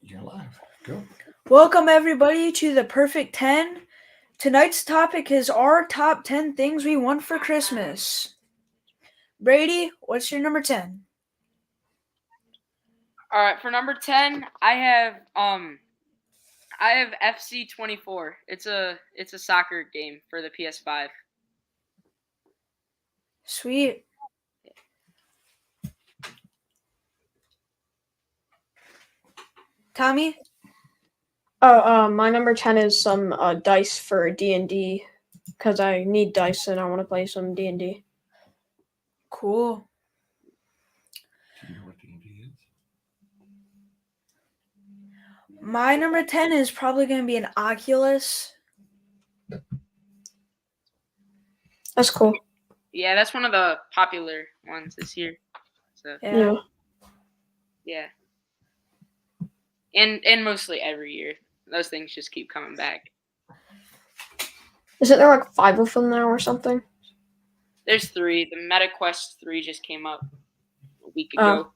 You're live. Go. Welcome, everybody, to the Perfect 10. Tonight's topic is our top 10 things we want for Christmas. Brady, what's your number 10? All right, for number 10, I have FC 24. It's a soccer game for the PS5. Sweet. Tommy? My number 10 is some dice for D&D because I need dice and I want to play some D&D. Cool. Do you know what D&D is? My number 10 is probably going to be an Oculus. That's cool. Yeah, that's one of the popular ones this year. So yeah. And mostly every year. Those things just keep coming back. Isn't there like 5 of them now or something? There's 3. The MetaQuest 3 just came up a week ago.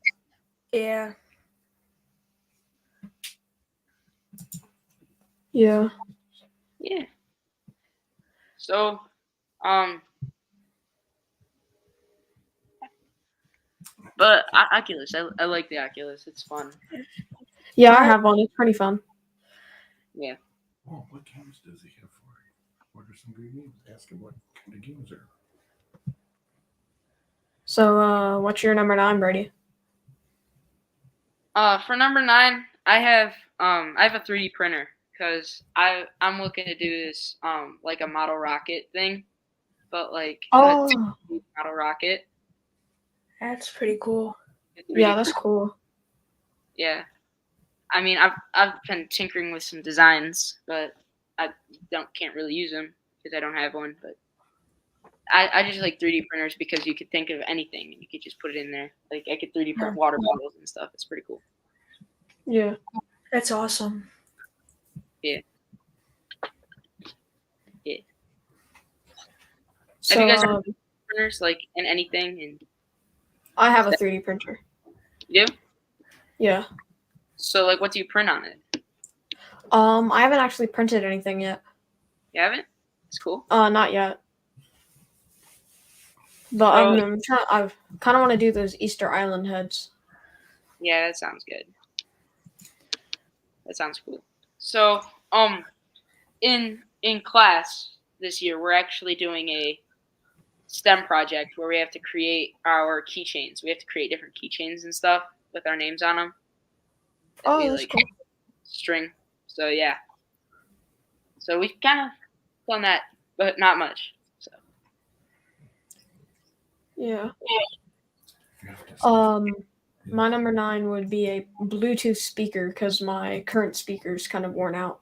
Yeah. Yeah. Yeah. So, but Oculus, I like the Oculus. It's fun. Yeah, I have one. It's pretty fun. Yeah. Oh, what games does he have for you? What are some good games? Ask him what kind of games are. So, what's your number 9, Brady? For number 9, I have a 3D printer because I'm looking to do this like a model rocket thing, but like a 2D model rocket. That's pretty cool. Yeah, that's cool. Yeah, I mean I've been tinkering with some designs, but I can't really use them because I don't have one. But I just like 3D printers because you could think of anything and you could just put it in there. Like I could 3D print water bottles and stuff. It's pretty cool. Yeah. That's awesome. Yeah. So, have you guys had printers like in anything? And I have a 3D printer. You do? Yeah. So like, what do you print on it? I haven't actually printed anything yet. You haven't? It's cool. Not yet. But I kind of want to do those Easter Island heads. Yeah, that sounds good. That sounds cool. So, in class this year, we're actually doing a STEM project where we have to create our keychains. We have to create different keychains and stuff with our names on them. That's cool. String. So yeah. So we've kind of done that, but not much. So. Yeah. My number 9 would be a Bluetooth speaker because my current speaker is kind of worn out.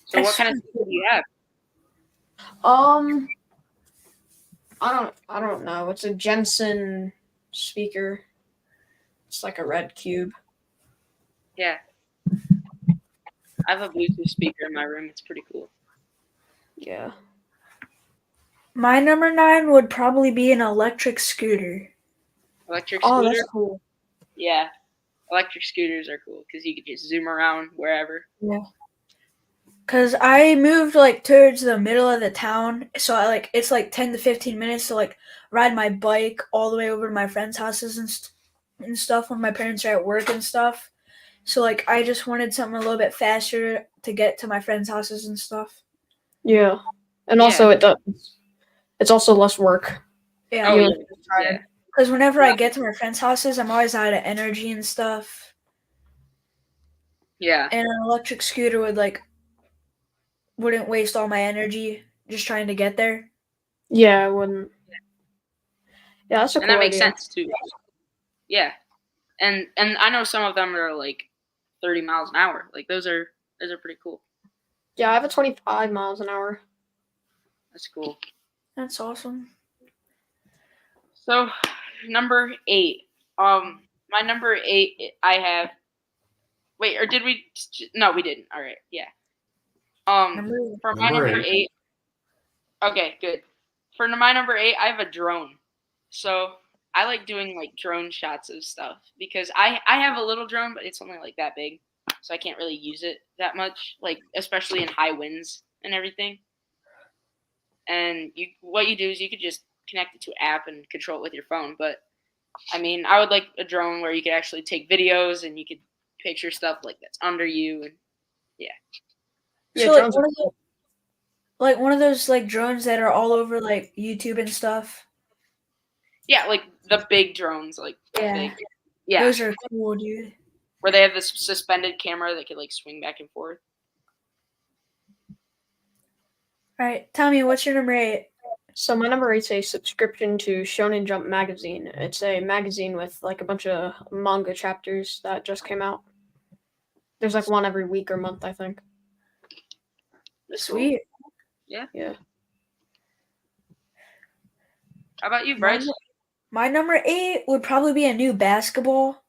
So what kind of speaker do you have? I don't know. It's a Jensen speaker. It's like a red cube. Yeah. I have a Bluetooth speaker in my room. It's pretty cool. Yeah. My number 9 would probably be an electric scooter. Electric scooter? Oh, that's cool. Yeah. Electric scooters are cool because you could just zoom around wherever. Yeah. Because I moved like towards the middle of the town, so it's like 10 to 15 minutes to like ride my bike all the way over to my friends' houses and stuff when my parents are at work and stuff. So like I just wanted something a little bit faster to get to my friends' houses and stuff. Yeah. And also it's also less work. Yeah. Yeah. Because whenever I get to my friends' houses, I'm always out of energy and stuff. Yeah. And an electric scooter wouldn't waste all my energy just trying to get there. Yeah, it wouldn't. Yeah, that's a cool idea. And that makes idea. sense too. Yeah. And I know some of them are like 30 miles an hour. Like those are pretty cool. Yeah, I have a 25 miles an hour. That's cool. That's awesome. So, number 8. My number 8 I have. Wait, or did we? No, we didn't. All right, yeah. For my number 8. Okay, good. For my number 8, I have a drone. So I like doing like drone shots of stuff because I have a little drone, but it's only like that big, so I can't really use it that much. Like especially in high winds and everything. And what you do is you could just connect it to an app and control it with your phone. But I mean, I would like a drone where you could actually take videos and you could picture stuff like that's under you and Yeah, So like drones one are of the, like one of those like drones that are all over like YouTube and stuff. yeah, like the big drones, like Yeah. big, yeah, Those are cool, dude. where they have this suspended camera that could like swing back and forth. All right, Tommy, what's your number 8? So my number 8's a subscription to Shonen Jump magazine. It's a magazine with like a bunch of manga chapters that just came out. There's like one every week or month, I think. That's cool. Sweet. Yeah. How about you, Bryce? My number 8 would probably be a new basketball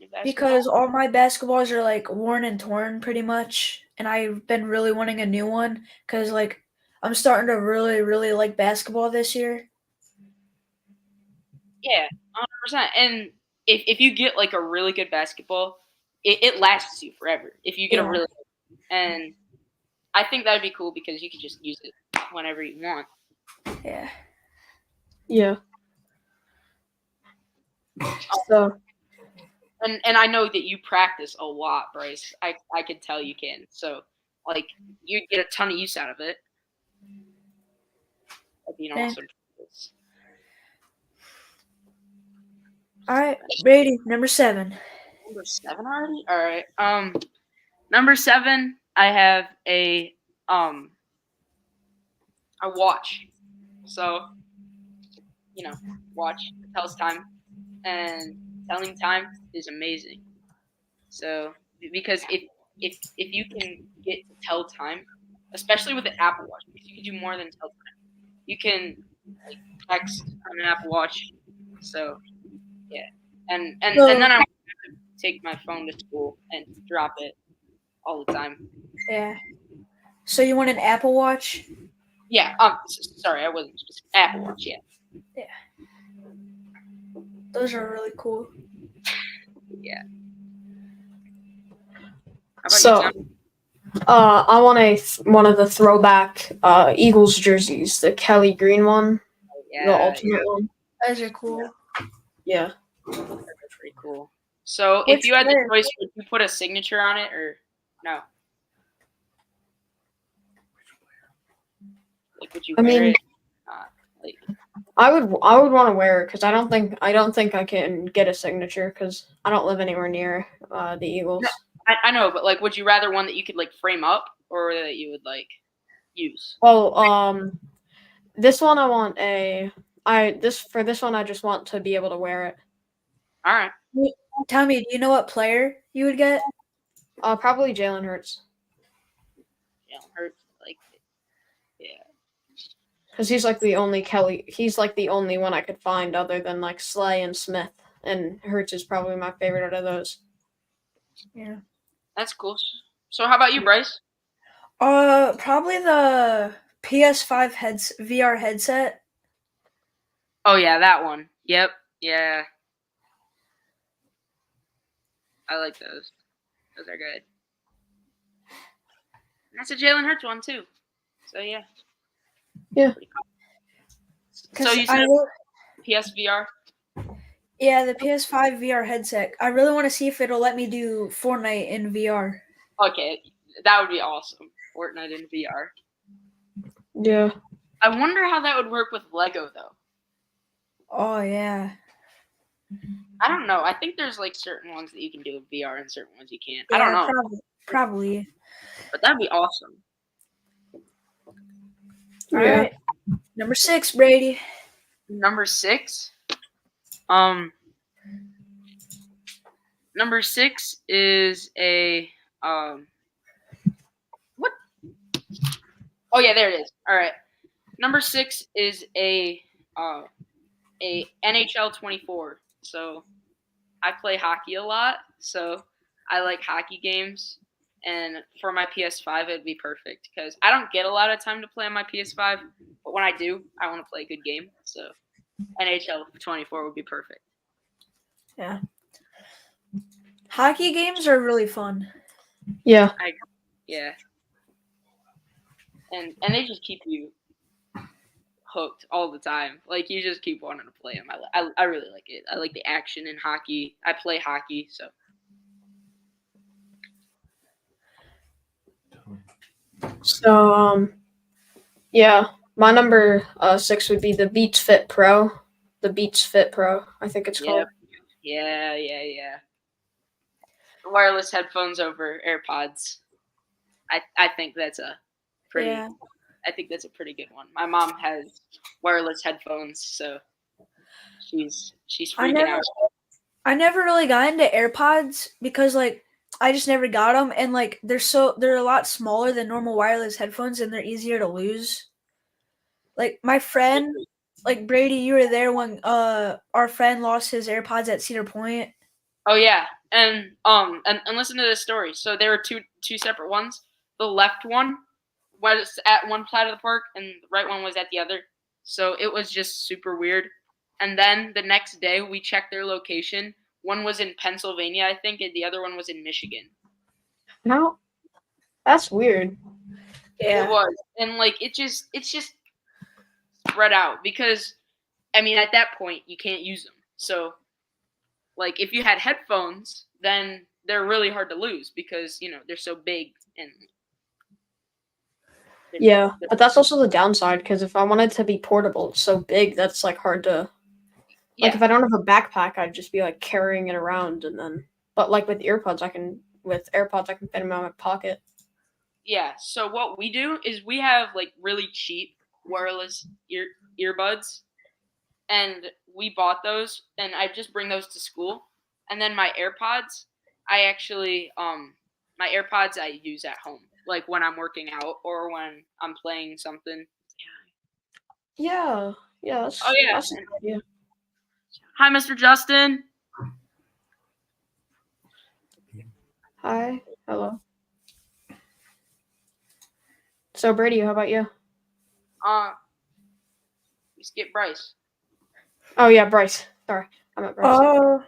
Basketball? because all my basketballs are like worn and torn pretty much, and I've been really wanting a new one because like I'm starting to really, really like basketball this year. Yeah, 100%. And if you get like a really good basketball, it lasts you forever. If you get Yeah. a really and I think that would be cool because you could just use it whenever you want. Yeah. Yeah. So And I know that you practice a lot, Bryce. I could tell you can. So like you'd get a ton of use out of it. That'd be an Yeah. awesome practice. All right, Brady, number 7. Number 7 already? All right. Number 7, I have a watch. So, watch tells time, and telling time is amazing. So, because if you can get to tell time, especially with the Apple Watch, because you can do more than tell time. You can like text on an Apple Watch. So, yeah. And then I have to take my phone to school and drop it all the time. Yeah. So you want an Apple Watch? Yeah. Sorry, I wasn't specific. Apple Watch. Yeah. Those are really cool. Yeah. How about So, you, Tom? I want one of the throwback Eagles jerseys, the Kelly Green one, the ultimate one. Those are cool. Yeah. That's pretty cool. So, Which if you had the player? choice, would you put a signature on it or no? Like, would you I wear mean, it? I would want to wear it because I don't think I can get a signature because I don't live anywhere near the Eagles. No. I know, but like, would you rather one that you could like frame up or that you would like use? Well, this one for this one I just want to be able to wear it. All right. Tommy, do you know what player you would get? Probably Jalen Hurts Jalen Hurts, like, yeah. because he's like the only He's like the only one I could find other than like Slay and Smith, and Hurts is probably my favorite out of those. Yeah. That's cool. So, how about you, Bryce? Probably the PS5 VR headset. Oh yeah, that one. Yep. Yeah. I like those. Those are good. And that's a Jalen Hurts one too. So yeah. Yeah. So you said PSVR? Yeah, the PS5 VR headset. I really want to see if it'll let me do Fortnite in VR. Okay, that would be awesome. Fortnite in VR. Yeah. I wonder how that would work with Lego though. Oh yeah. I don't know. I think there's like certain ones that you can do with VR and certain ones you can't. I don't know. Probably. But that'd be awesome. All right. Number 6, Brady. Number 6. Number 6 is a what? Oh yeah, there it is. All right. Number 6 is a NHL 24. So I play hockey a lot, so I like hockey games. And for my PS5, it'd be perfect because I don't get a lot of time to play on my PS5, but when I do, I want to play a good game. So NHL 24 would be perfect. Yeah. Hockey games are really fun. Yeah. Yeah. And they just keep you hooked all the time. Like you just keep wanting to play them. I really like it. I like the action in hockey. I play hockey, so So yeah, my number 6 would be the Beats Fit Pro. The Beats Fit Pro, I think it's called. yeah. Wireless headphones over AirPods. I think that's a pretty. Yeah. I think that's a pretty good one. My mom has wireless headphones, so she's freaking out. I never really got into AirPods because like I just never got them, and like they're a lot smaller than normal wireless headphones, and they're easier to lose. Like my friend, like Brady, you were there when our friend lost his AirPods at Cedar Point. Oh yeah, and listen to this story. So there were two separate ones. The left one was at one side of the park, and the right one was at the other. So it was just super weird. And then the next day, we checked their location. One was in Pennsylvania, I think, and the other one was in Michigan. No, that's weird. Yeah. It was, and like it's just spread out because, I mean, at that point you can't use them. So, like if you had headphones, then they're really hard to lose because they're so big and. Yeah, but that's also the downside because if I wanted to be portable, it's so big that's like hard to. Like if I don't have a backpack, I'd just be like carrying it around, and then. But like with AirPods, I can fit them in my pocket. Yeah. So what we do is we have like really cheap wireless earbuds, and we bought those, and I just bring those to school, and then my AirPods, I use at home, like when I'm working out or when I'm playing something. Yeah. That's, Oh yeah. That's a good idea. Hi, Mr. Justin. Hi. Hello. So Brady, how about you? We skip Bryce. Oh yeah, Bryce. Sorry, I'm at Bryce.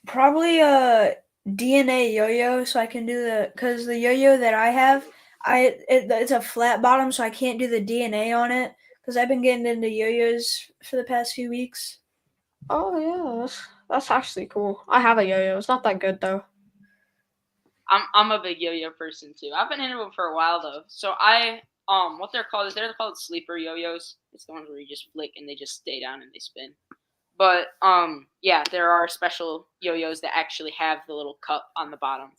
Probably a DNA yo-yo, so I can do because the yo-yo that I have, it's a flat bottom, so I can't do the DNA on it because I've been getting into yo-yos for the past few weeks. Oh yeah, that's actually cool. I have a yo-yo. It's not that good though. I'm a big yo-yo person too. I've been into them for a while though. So what they're called sleeper yo-yos. It's the ones where you just flick and they just stay down and they spin. But yeah, there are special yo-yos that actually have the little cup on the bottom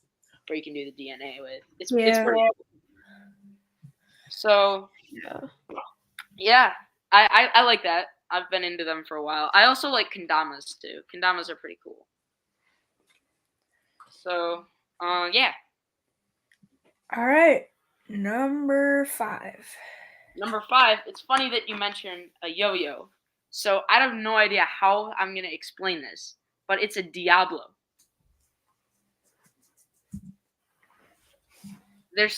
where you can do the DNA with. It's pretty cool. So yeah, I like that. I've been into them for a while. I also like kendamas too. Kendamas are pretty cool. So yeah. All right, number 5. Number 5. It's funny that you mentioned a yo-yo. So I have no idea how I'm gonna explain this, but it's a Diablo. They're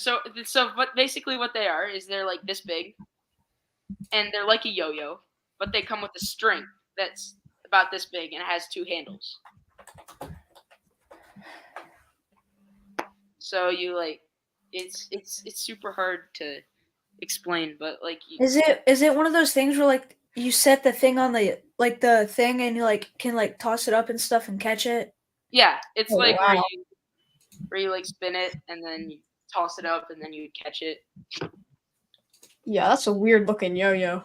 but basically what they are is they're like this big, and they're like a yo-yo, but they come with a string that's about this big and it has 2 handles. So you like, it's super hard to explain, but like. Is it one of those things where like you set the thing on the thing and you like can like toss it up and stuff and catch it? Yeah, it's like wow. where you like spin it and then you toss it up and then you catch it. Yeah, that's a weird looking yo-yo.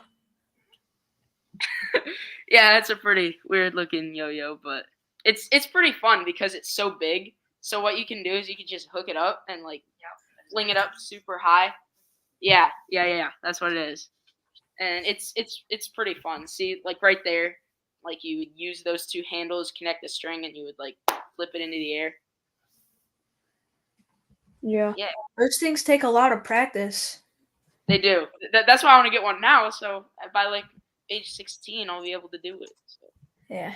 Yeah, that's a pretty weird looking yo-yo, but it's pretty fun because it's so big. So what you can do is you can just hook it up and like fling it up super high. Yeah. That's what it is, and it's pretty fun. See, like right there, like you would use those 2 handles, connect the string, and you would like flip it into the air. Yeah. Those things take a lot of practice. They do. That's why I want to get one now. So by like age 16, I'll be able to do it. So. Yeah.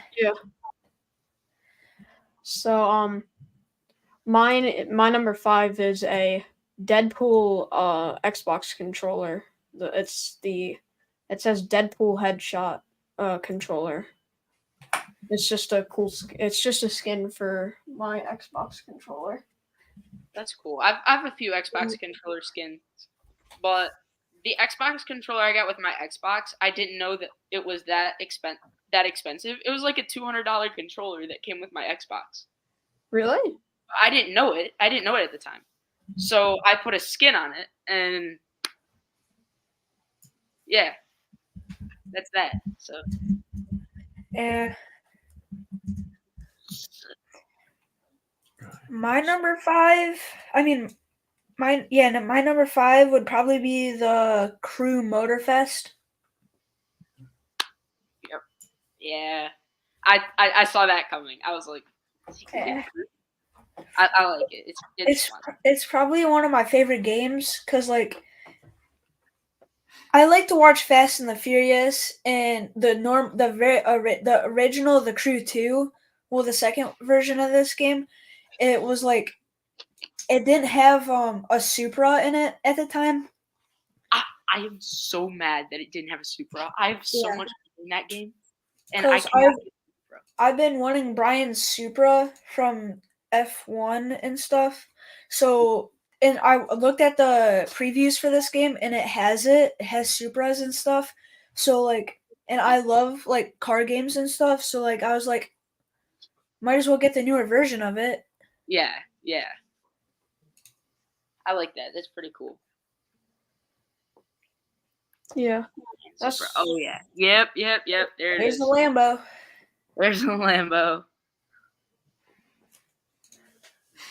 So my number 5 is a Deadpool Xbox controller. It It says Deadpool headshot controller. It's just a cool. It's just a skin for my Xbox controller. That's cool. I have a few Xbox controller skins, but the Xbox controller I got with my Xbox, I didn't know that it was that expensive. It was like a $200 controller that came with my Xbox. Really? I didn't know it. I didn't know it at the time. So I put a skin on it, and yeah, that's that. So Yeah. My number 5. I mean, my number 5 would probably be the Crew Motorfest. yeah, I saw that coming. I was like, Yeah. I like it. It's fun. It's probably one of my favorite games because like I like to watch Fast and the Furious and the original The Crew 2. Well, the second version of this game, it was like it didn't have a Supra in it at the time. I am so mad that it didn't have a Supra. I have so Yeah. much fun in that game, and I 'Cause cannot get a Supra. I've been wanting Brian's Supra from F1 and stuff. So, and I looked at the previews for this game and it has Supras and stuff. So like, and I love like car games and stuff. So like, I was like, might as well get the newer version of it. Yeah. I like that. That's pretty cool. Yeah. Supra. Oh yeah. Yep. There it There's is. the Lambo. There's the Lambo.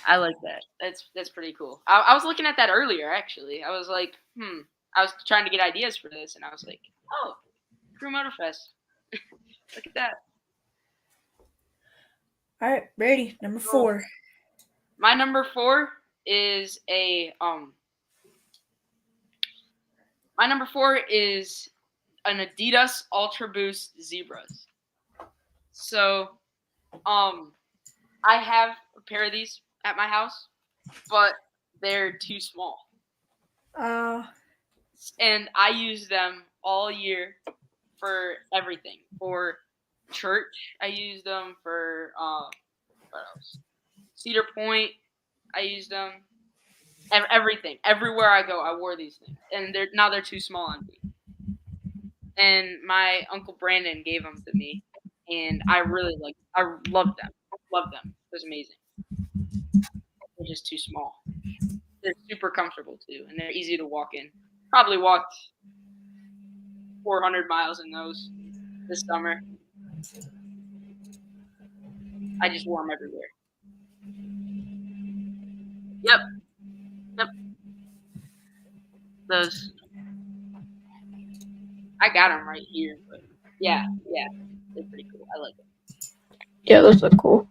I like that. That's pretty cool. I was looking at that earlier, actually. I was like, I was trying to get ideas for this, and I was like, oh, Crew Motorfest. Look at that. All right, Brady, number 4. My number 4 is My number 4 is an Adidas Ultra Boost Zebras. So, I have a pair of these at my house, but they're too small. And I use them all year for everything. For church, I use them for what else? Cedar Point, I use them. Everything. Everywhere I go, I wore these things, and they're too small on me. And my uncle Brandon gave them to me, and I loved them. Loved them. It was amazing. They're just too small. They're super comfortable too, and they're easy to walk in. Probably walked 400 miles in those this summer. I just wore them everywhere. Yep. Those. I got them right here, but yeah, they're pretty cool. I like them. Yeah, those look cool.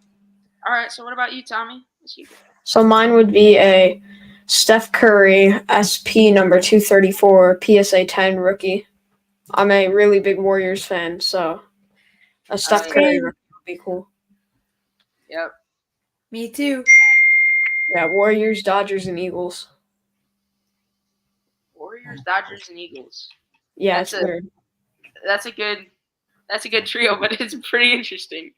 All right, so what about you, Tommy? What's you? So mine would be a Steph Curry SP number 234 PSA 10 rookie. I'm a really big Warriors fan, so a Steph Curry rookie would be cool. Yep. Me too. Yeah, Warriors, Dodgers, and Eagles. Warriors, Dodgers, and Eagles. Yeah, That's it's weird. That's a good trio, but it's pretty interesting.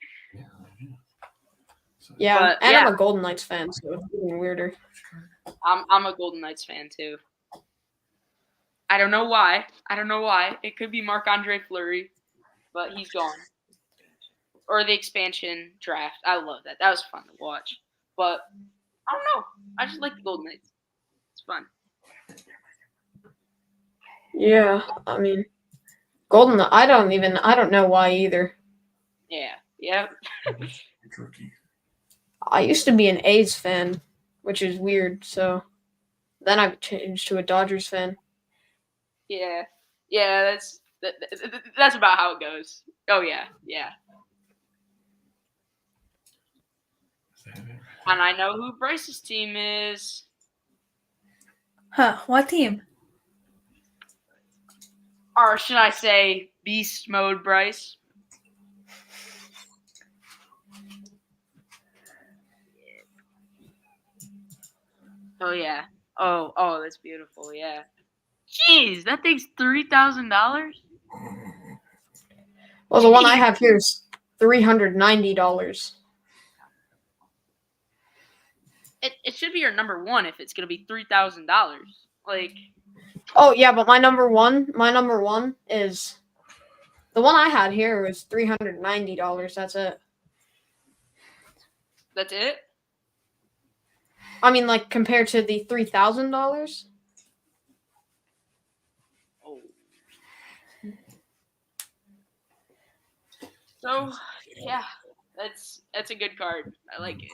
Yeah, But, and yeah. I'm a Golden Knights fan, so it's even weirder. I'm a Golden Knights fan too. I don't know why. It could be Marc-Andre Fleury, but he's gone. Or the expansion draft. I love that. That was fun to watch. But I don't know. I just like the Golden Knights. It's fun. Yeah, I mean, I don't know why either. Yeah. Yep. Rookie. I used to be an A's fan, which is weird, so then I changed to a Dodgers fan. Yeah. Yeah, that's about how it goes. Oh yeah. Is that it? And I know who Bryce's team is. Huh? What team? Or should I say Beast Mode Bryce? Oh yeah. Oh, that's beautiful. Yeah. Jeez, that thing's $3,000. Well, the one I have here is $390. It should be your number one if it's gonna be $3,000. Like, Oh yeah, but my number one is the one I had here was $390. That's it. that's it. I mean, like compared to the $3,000. Oh. So yeah, that's a good card. I like it.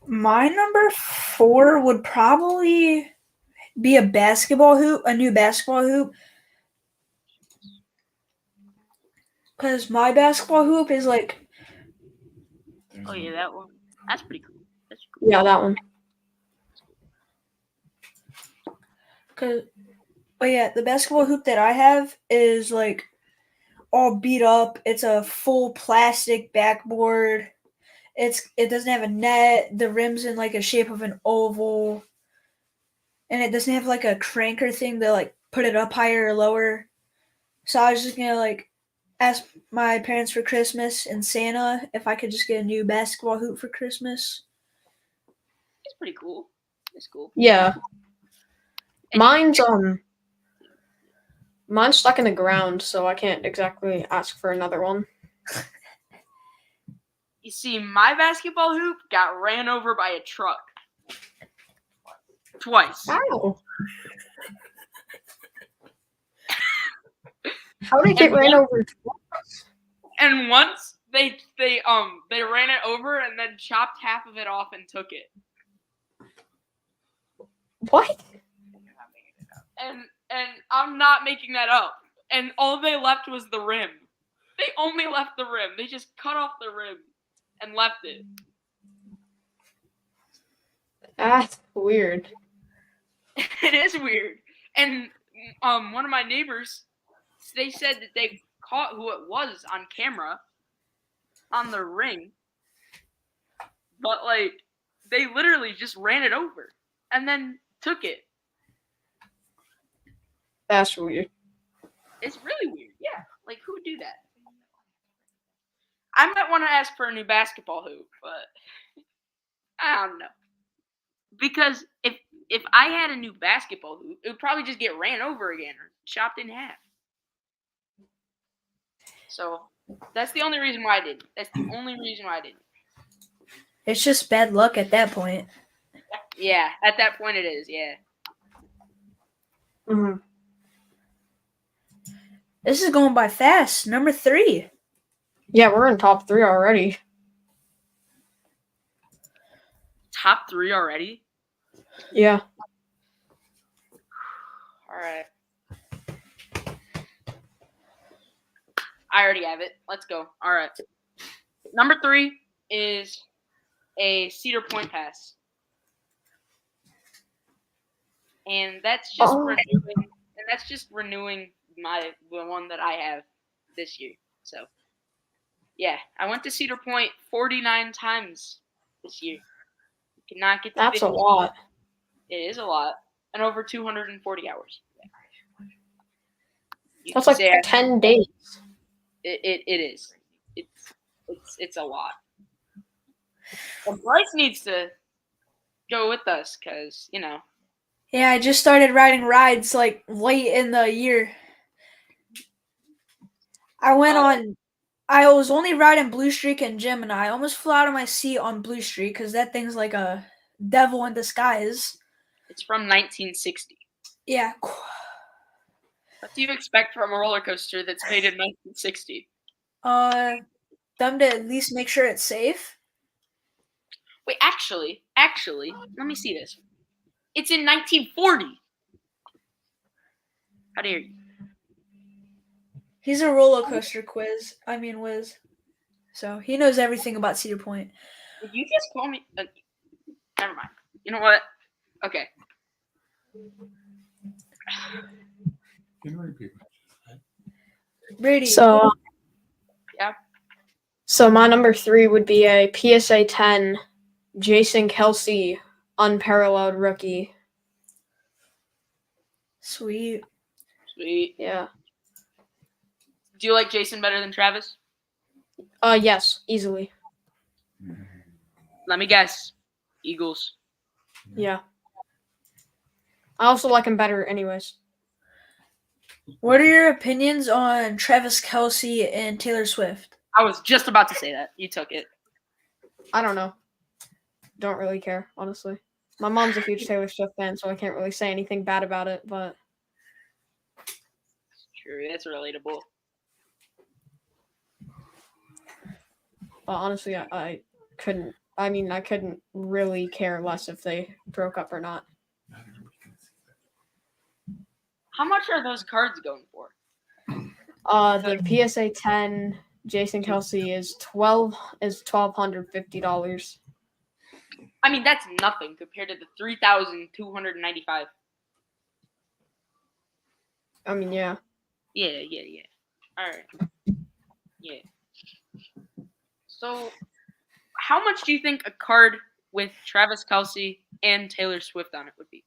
My number 4 would probably be a basketball hoop, a new basketball hoop. Because my basketball hoop is like, Oh yeah, that one. That's pretty cool. That's cool. Yeah, that one. but yeah, the basketball hoop that I have is like all beat up. It's a full plastic backboard. It doesn't have a net. The rim's in like a shape of an oval, and it doesn't have like a cranker thing to like put it up higher or lower. So I was just gonna like ask my parents for Christmas and Santa if I could just get a new basketball hoop for Christmas. It's pretty cool. It's cool. Yeah. Mine's stuck in the ground, so I can't exactly ask for another one. You see, my basketball hoop got ran over by a truck. Twice. How? How did it get ran over? And once they ran it over and then chopped half of it off and took it. What? And I'm not making that up. And all they left was the rim. They only left the rim. They just cut off the rim and left it. That's weird. It is weird. And one of my neighbors, they said that they caught who it was on camera on the ring. But like they literally just ran it over and then took it. That's weird. It's really weird. Yeah. Like who would do that? I might want to ask for a new basketball hoop, but I don't know. Because if I had a new basketball hoop, it would probably just get ran over again or chopped in half. So that's the only reason why I didn't. That's the only reason why I didn't. It's just bad luck at that point. Yeah, at that point it is, yeah. Mm-hmm. This is going by fast. Number 3. Yeah, we're in top 3 already. Top 3 already? Yeah. All right. I already have it. Let's go. All right. Number 3 is a Cedar Point pass. And that's just renewing the one that I have this year. So yeah, I went to Cedar Point 49 times this year. You cannot get to That's 50. a lot. It is a lot. And over 240 hours. You That's can like say 10 days. It is. It's a lot. And Bryce needs to go with us because, you know. Yeah, I just started riding rides like late in the year. I was only riding Blue Streak and Gemini. I almost flew out of my seat on Blue Streak because that thing's like a devil in disguise. It's from 1960. Yeah. What do you expect from a roller coaster that's made in 1960? Them to at least make sure it's safe. Wait, actually, let me see this. It's in 1940. How dare you? He's a roller coaster whiz. So he knows everything about Cedar Point. Did you just call me? Never mind. You know what? Okay. Can you repeat? Brady. So, Yeah. So my number 3 would be a PSA 10 Jason Kelsey unparalleled rookie. Sweet. Sweet. Yeah. Do you like Jason better than Travis? Yes, easily. Let me guess. Eagles. Yeah. I also like him better, anyways. What are your opinions on Travis Kelce and Taylor Swift? I was just about to say that. You took it. I don't know. Don't really care, honestly. My mom's a huge Taylor Swift fan, so I can't really say anything bad about it, but True, that's relatable. honestly, I couldn't. I mean, I couldn't really care less if they broke up or not. How much are those cards going for? The PSA 10 Jason Kelce is $1,250. I mean, that's nothing compared to the 3,295. I mean, yeah. Yeah. All right. Yeah. So, how much do you think a card with Travis Kelce and Taylor Swift on it would be?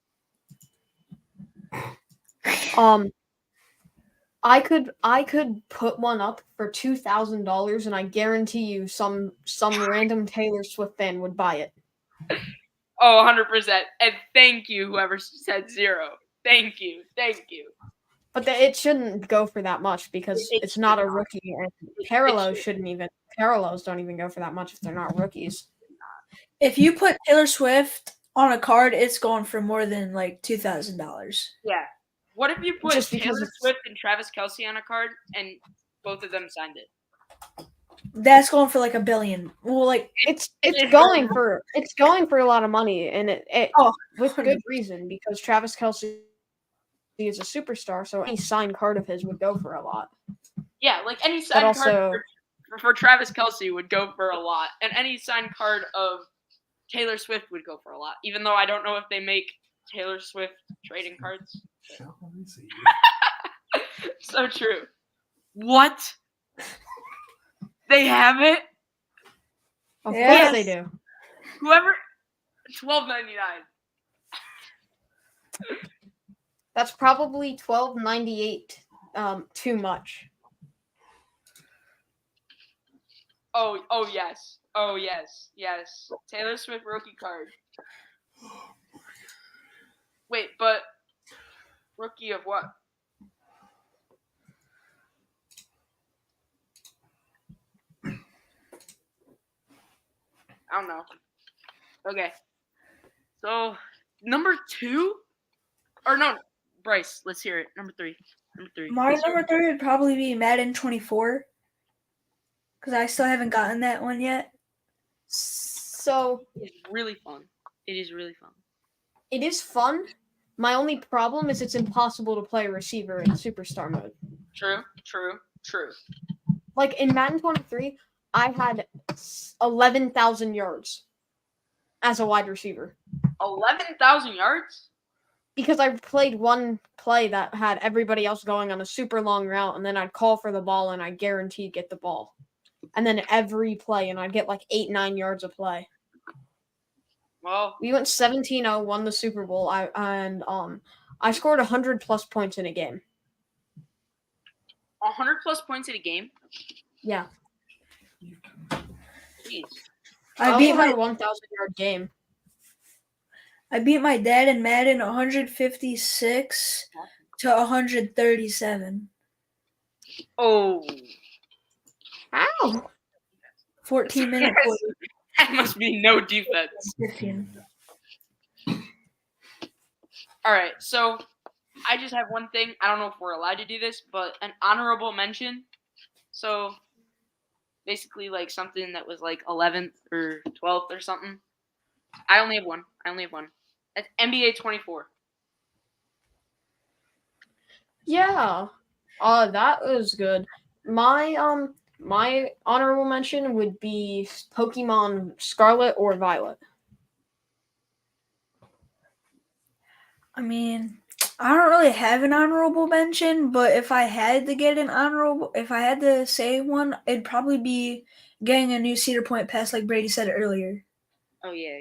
I could put one up for $2,000, and I guarantee you, some random Taylor Swift fan would buy it. Oh, 100%. And thank you, whoever said 0. Thank you. But it shouldn't go for that much because It it's not a should not. rookie, and It parallels should. parallels don't even go for that much if they're not rookies. If you put Taylor Swift on a card, it's going for more than like $2,000. Yeah. What if you put Just because Taylor it's- Swift and Travis Kelce on a card and both of them signed it? That's going for like $1 billion. Well, like It's is going for a lot of money, and it Oh, with good reason, because Travis Kelce is a superstar, so any signed card of his would go for a lot. Yeah, like any But signed also, card for Travis Kelce would go for a lot, and any signed card of Taylor Swift would go for a lot. Even though I don't know if they make Taylor Swift trading cards. Shall we see? So true. What? They have it. of Yes. course they do. Whoever, $12.99. That's probably $12.98. Too much. Oh yes. Oh yes. Taylor Swift rookie card. Wait, but rookie of what? I don't know. Okay. So number 2, or no, Bryce. Let's hear it. Number 3. my Let's hear number 3 would probably be Madden 24. Because I still haven't gotten that one yet. So it. It's really fun. It is really fun. it is fun. My only problem is it's impossible to play receiver in superstar mode. True. Like in Madden 23, I had 11,000 yards as a wide receiver 11,000 yards? because I played one play that had everybody else going on a super long route, and then I'd call for the ball and I guaranteed get the ball. And then every play, and I'd get like 8-9 yards a play. Well, We went 17-0, won the Super Bowl. I scored 100+ points in a game. 100 plus points in a game? Yeah. Jeez. I beat also had my a 1,000-yard game. I beat my dad in Madden 156 to 137. Oh. Ow! 14 minutes. That must be no defense. 15. All right, so I just have one thing. I don't know if we're allowed to do this, but an honorable mention. So basically like something that was like 11th or 12th or something. I only have one. That's NBA 24. Yeah. That was good. My honorable mention would be Pokemon Scarlet or Violet. I mean, I don't really have an honorable mention, but if I had to say one, it'd probably be getting a new Cedar Point pass, like Brady said earlier. Oh yeah.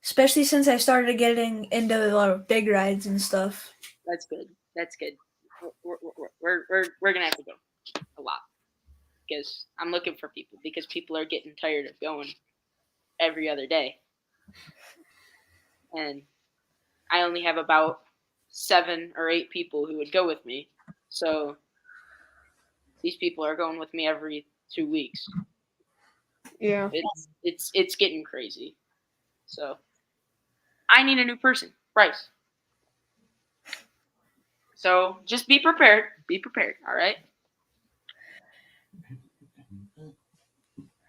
Especially since I started getting into a lot of big rides and stuff. That's good. we're gonna have to go a lot because I'm looking for people because people are getting tired of going every other day, and I only have about 7 or 8 people who would go with me. So these people are going with me every 2 weeks. Yeah. It's getting crazy. So I need a new person, Bryce. So just be prepared. Be prepared. All right.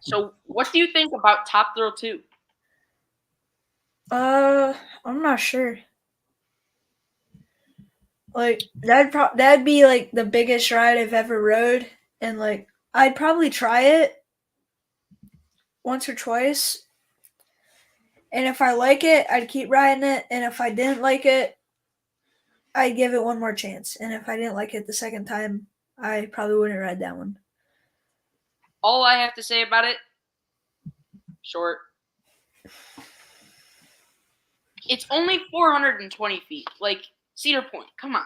So what do you think about Top Thrill 2? I'm not sure. Like that'd be like the biggest ride I've ever rode, and like I'd probably try it once or twice. And if I like it, I'd keep riding it. And if I didn't like it, I'd give it one more chance. And if I didn't like it the second time, I probably wouldn't ride that one. All I have to say about it, short. It's only 420 feet. Like, Cedar Point, come on.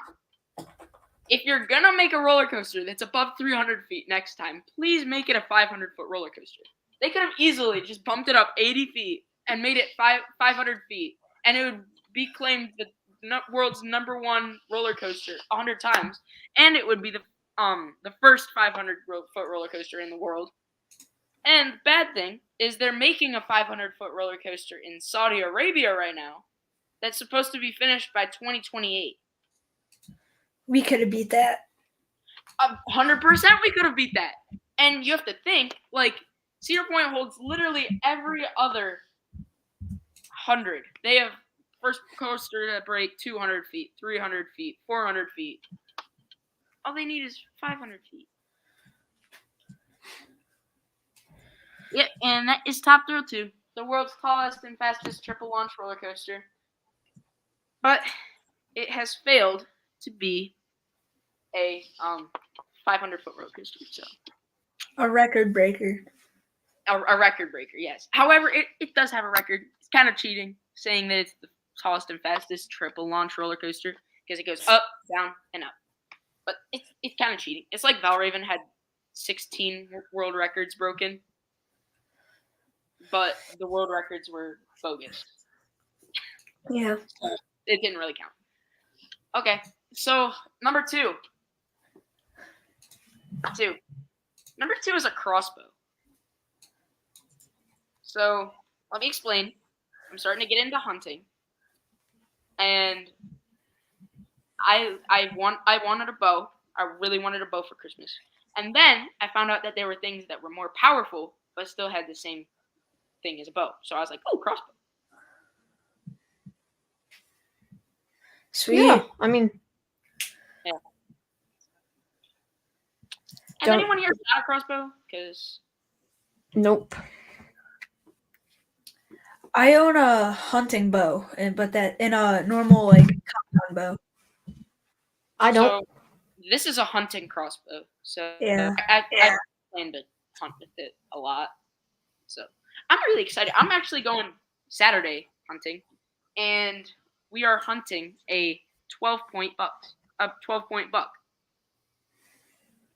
If you're going to make a roller coaster that's above 300 feet next time, please make it a 500-foot roller coaster. They could have easily just bumped it up 80 feet and made it 500 feet, and it would be claimed the world's #1 roller coaster 100 times, and it would be the first 500-foot roller coaster in the world. And the bad thing is they're making a 500-foot roller coaster in Saudi Arabia right now that's supposed to be finished by 2028. We could have beat that. 100% we could have beat that. And you have to think, like, Cedar Point holds literally every other 100. They have first coaster to break 200 feet, 300 feet, 400 feet. All they need is 500 feet. Yep, and that is Top Thrill 2, the world's tallest and fastest triple launch roller coaster. But it has failed to be a 500-foot roller coaster. So A record breaker. a record breaker, yes. However, it does have a record. It's kind of cheating, saying that it's the tallest and fastest triple launch roller coaster because it goes up, down, and up. But it's kind of cheating. It's like Valraven had 16 world records broken, but the world records were bogus. Yeah. It didn't really count. Okay, so number 2. Number 2 is a crossbow. So let me explain. I'm starting to get into hunting, and I wanted a bow. I really wanted a bow for Christmas, and then I found out that there were things that were more powerful but still had the same thing as a bow. So I was like, oh, crossbow. Sweet. Yeah. I mean, Has anyone here got a crossbow? Because nope. I own a hunting bow, but that in a normal like compound bow. I don't. So this is a hunting crossbow. So Yeah. I plan to hunt with it a lot. So I'm really excited. I'm actually going Saturday hunting, and we are hunting a 12-point buck. A 12-point buck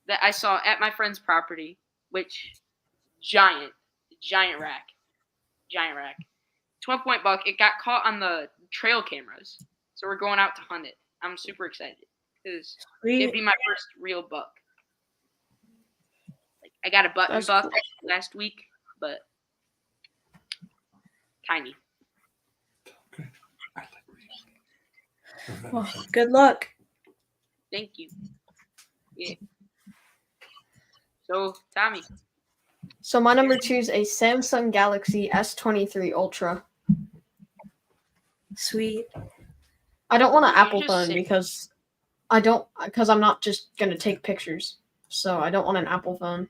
that I saw at my friend's property, which giant rack. 12-point buck. It got caught on the trail cameras, so we're going out to hunt it. I'm super excited because it'd be my first real buck. Like I got a button That's buck cool. last week, but tiny. Okay. I like reading. Well, good luck. Thank you. Yeah. So Tommy, So my number 2 is a Samsung Galaxy S23 Ultra. Sweet. I don't want an You Apple just phone say- because I'm not just gonna take pictures. So I don't want an Apple phone.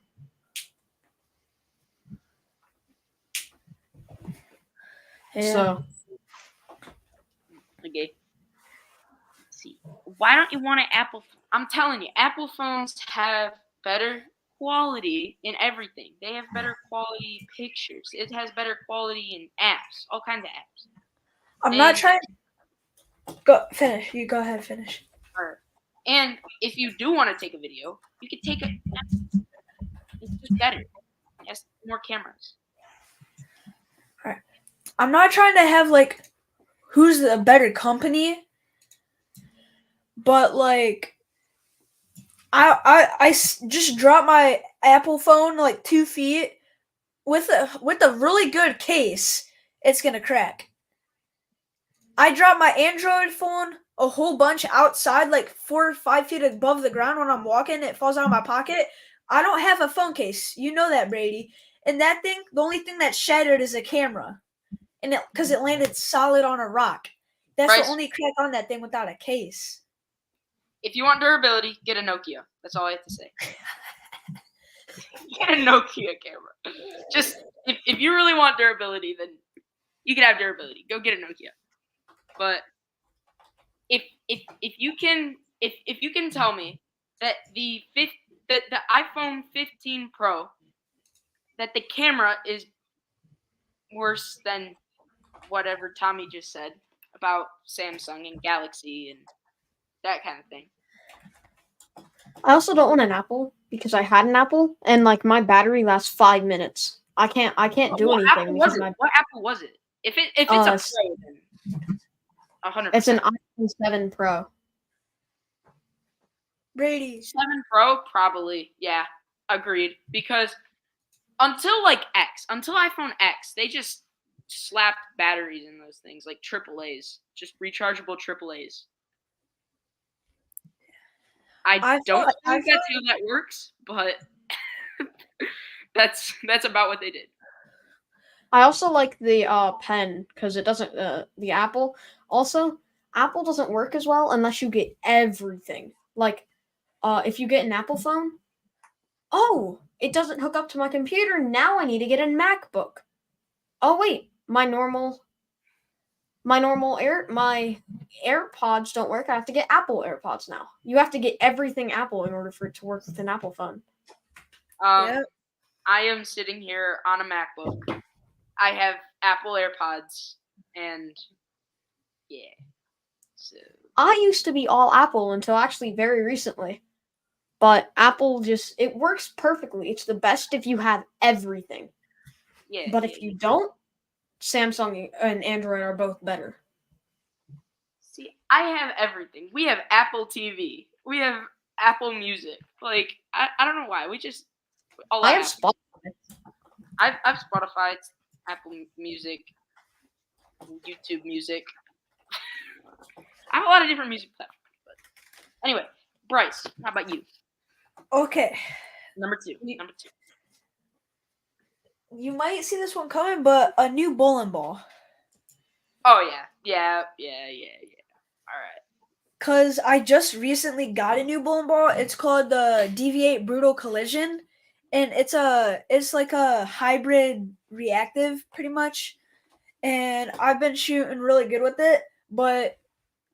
Yeah. So okay. Let's see, why don't you want an Apple? I'm telling you, Apple phones have better quality in everything. They have better quality pictures. It has better quality in apps, all kinds of apps. I'm not And- trying. Go finish. You go ahead. Finish. Or And if you do want to take a video, you can take it. It's just better. It has more cameras. I'm not trying to have like who's the better company, but like just dropped my Apple phone like 2 feet with a really good case. It's gonna crack. I dropped my Android phone a whole bunch outside, like 4 or 5 feet above the ground when I'm walking. It falls out of my pocket. I don't have a phone case. You know that, Brady. And that thing, the only thing that shattered is a camera. And because it landed solid on a rock. That's Bryce, the only crack on that thing without a case. if you want durability, get a Nokia. That's all I have to say. Get a Nokia camera. Just if you really want durability, then you can have durability. Go get a Nokia. But if you can tell me that the iPhone 15 Pro, that the camera is worse than whatever Tommy just said about Samsung and Galaxy and that kind of thing. I also don't want an Apple because I had an Apple and like my battery lasts 5 minutes. I can't do What anything Apple because was it? my What Apple was it? If it's a Pro, then 100%. it's an iPhone 7 Pro. Brady. 7 Pro, probably. Yeah, agreed. Because until iPhone X, they just slapped batteries in those things, like AAAs, just rechargeable AAAs. I don't think that's how that works, but that's about what they did. I also like the pen because it doesn't the Apple. Also, Apple doesn't work as well unless you get everything. Like if you get an Apple phone, oh, it doesn't hook up to my computer. Now I need to get a MacBook. Oh wait, my AirPods don't work. I have to get Apple AirPods now. You have to get everything Apple in order for it to work with an Apple phone. Yep. I am sitting here on a MacBook. I have Apple AirPods, and yeah. So I used to be all Apple until actually very recently. But Apple just, it works perfectly. It's the best if you have everything. yeah. But if you don't, Samsung and Android are both better. See, I have everything. We have Apple TV. We have Apple Music. Like, I don't know why. We just all I have Apple. Spotify. I've Spotify, Apple Music, YouTube Music. I have a lot of different music platforms. But anyway, Bryce, how about you? Okay. Number two. You might see this one coming, but a new bowling ball. Oh yeah. All right. Cause I just recently got a new bowling ball. It's called the Deviate Brutal Collision, and it's like a hybrid reactive, pretty much. And I've been shooting really good with it, but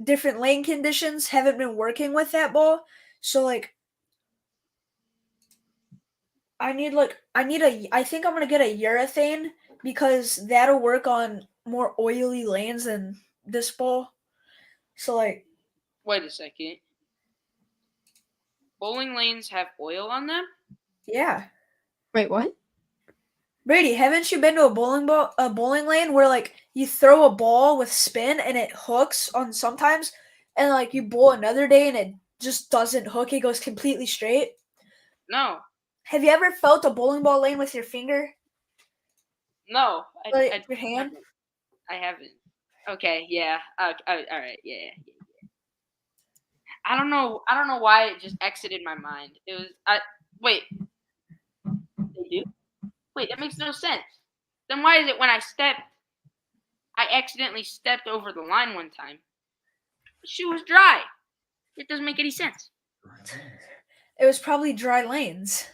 different lane conditions haven't been working with that ball. So like, I think I'm gonna get a urethane because that'll work on more oily lanes than this ball. So like, Wait a second. Bowling lanes have oil on them? yeah. Wait, what? Brady, haven't you been to a bowling lane where like you throw a ball with spin and it hooks on sometimes, and like you bowl another day and it just doesn't hook, it goes completely straight? No. Have you ever felt a bowling ball lane with your finger? No. Your hand? I haven't. Okay, yeah. All right, yeah. I don't know why it just exited my mind. It was wait. They do? Wait, that makes no sense. Then why is it when I accidentally stepped over the line one time? The shoe was dry. It doesn't make any sense. It was probably dry lanes.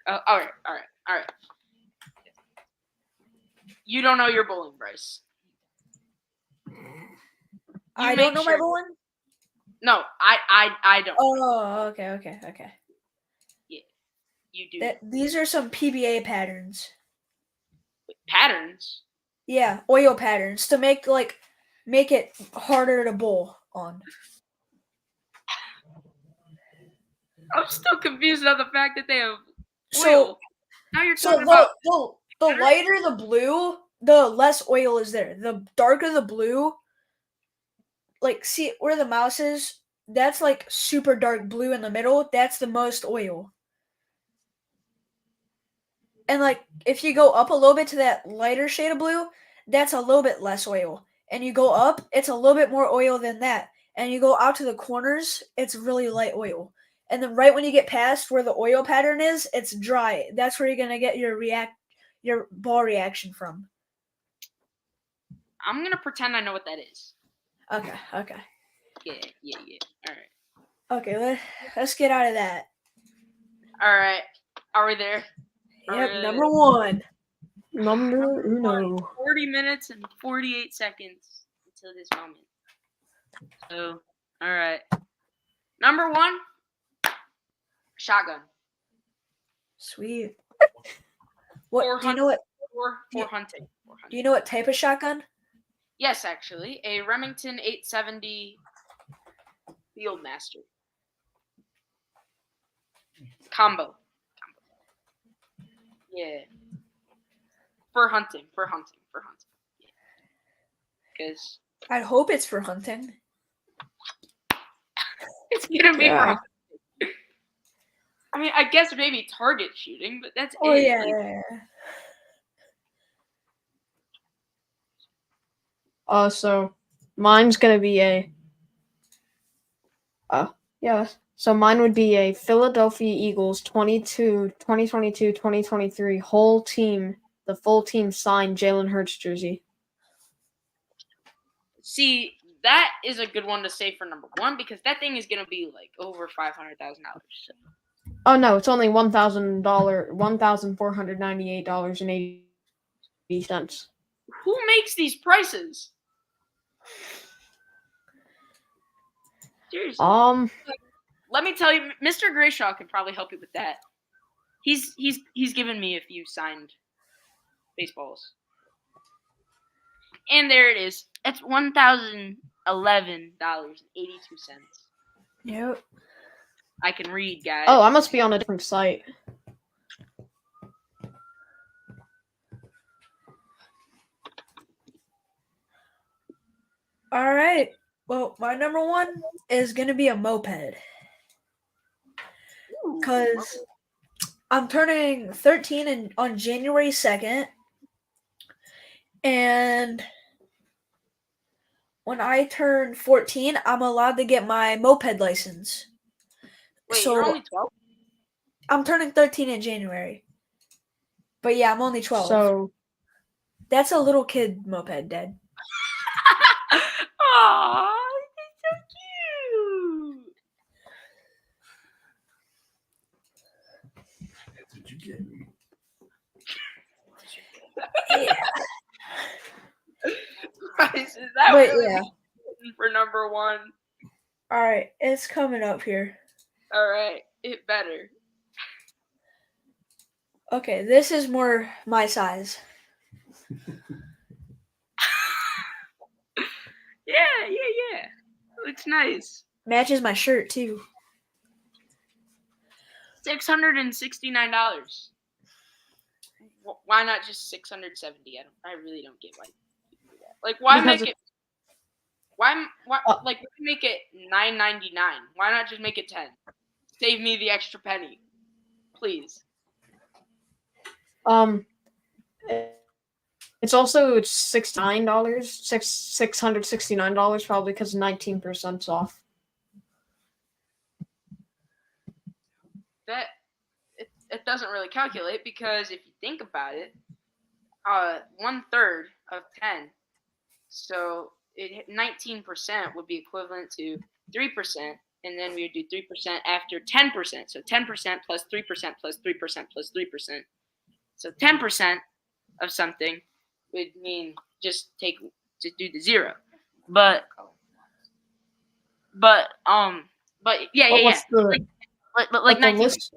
All right. You don't know your bowling, Bryce. I don't know my bowling? No, I don't. Oh, okay. Yeah, you do. These are some PBA patterns. Patterns? Yeah, oil patterns to make it harder to bowl on. I'm still confused on the fact that they have oil. So Now you're so talking about the lighter the blue, the less oil is there. The darker the blue, like see where the mouse is, that's like super dark blue in the middle. That's the most oil. And like if you go up a little bit to that lighter shade of blue, that's a little bit less oil. And you go up, it's a little bit more oil than that. And you go out to the corners, it's really light oil. And then right when you get past where the oil pattern is, it's dry. That's where you're gonna get your ball reaction from. I'm gonna pretend I know what that is. Okay. Yeah. All right. Okay, let's get out of that. All right. Are we there? Yep, number one. Number uno. 40 minutes and 48 seconds until this moment. So, all right. Number one, shotgun. Sweet. For What do you know what For hunting. do you know what type of shotgun? Yes, actually, a Remington 870 Fieldmaster combo. Yeah. For hunting. Yeah. Because I hope it's for hunting. it's gonna be for Yeah. hunting. I mean, I guess maybe target shooting, but that's Oh it. yeah, Like, yeah. So mine's gonna be a. Yeah. So mine would be a Philadelphia Eagles 2022-2023 whole team, the full team signed Jalen Hurts jersey. see, that is a good one to say for number one because that thing is gonna be like over $500,000. So. Oh no, it's only $1,498.80. Who makes these prices? Seriously. Let me tell you, Mr. Grayshaw could probably help you with that. He's given me a few signed baseballs. And there it is. It's $1,011.82. Yep. I can read, guys. Oh, I must be on a different site. All right. Well, my number one is gonna be a moped because I'm turning 13 on January 2nd, and when I turn 14, I'm allowed to get my moped license. Wait, So you're only 12? I'm turning 13 in January. But yeah, I'm only 12. So That's a little kid moped, Dad. Aww, it's so cute. That's what you get me. Guys, is that But really yeah. for number one? All right, it's coming up here. All right, it better. Okay, this is more my size. Yeah. Looks nice. Matches my shirt too. $669. Why not just 670? I really don't get why people do that. Like, why Because make it? Why like make it $9.99? Why not just make it 10? Save me the extra penny, please. It's also $669, probably because 19% off. That it doesnn't really calculate because if you think about it, 1/3 of 10, so 19% would be equivalent to 3%, and then we would do 3% after 10%. So 10% plus 3% plus 3% plus 3%. So 10% of something would mean just do the zero. But yeah. What's the Like what the 19, list?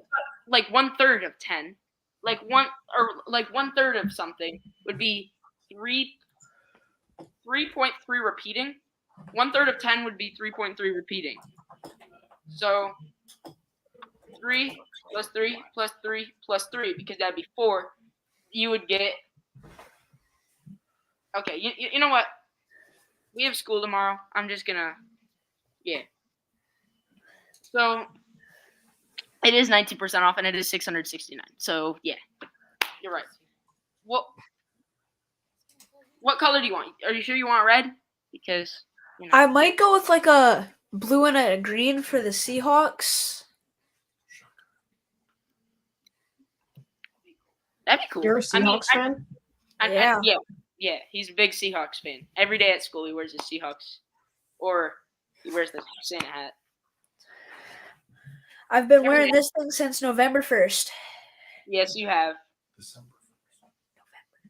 like 1/3 of 10, like 1/3 of something would be 3.3 repeating. 1/3 of 10 would be 3.3 repeating. So 3 plus 3 plus 3 plus 3 because that'd be 4. You would get. Okay, you know what? We have school tomorrow. I'm just gonna. Yeah. So it is 19% off, and it is $669. So yeah, you're right. What color do you want? Are you sure you want red? Because I might go with like a blue and a green for the Seahawks. that'd be cool. You're a Seahawks fan? Yeah. Yeah. He's a big Seahawks fan. Every day at school, he wears his Seahawks, or he wears the Santa hat. I've been wearing this thing since November 1st. Yes, you have. December 1st.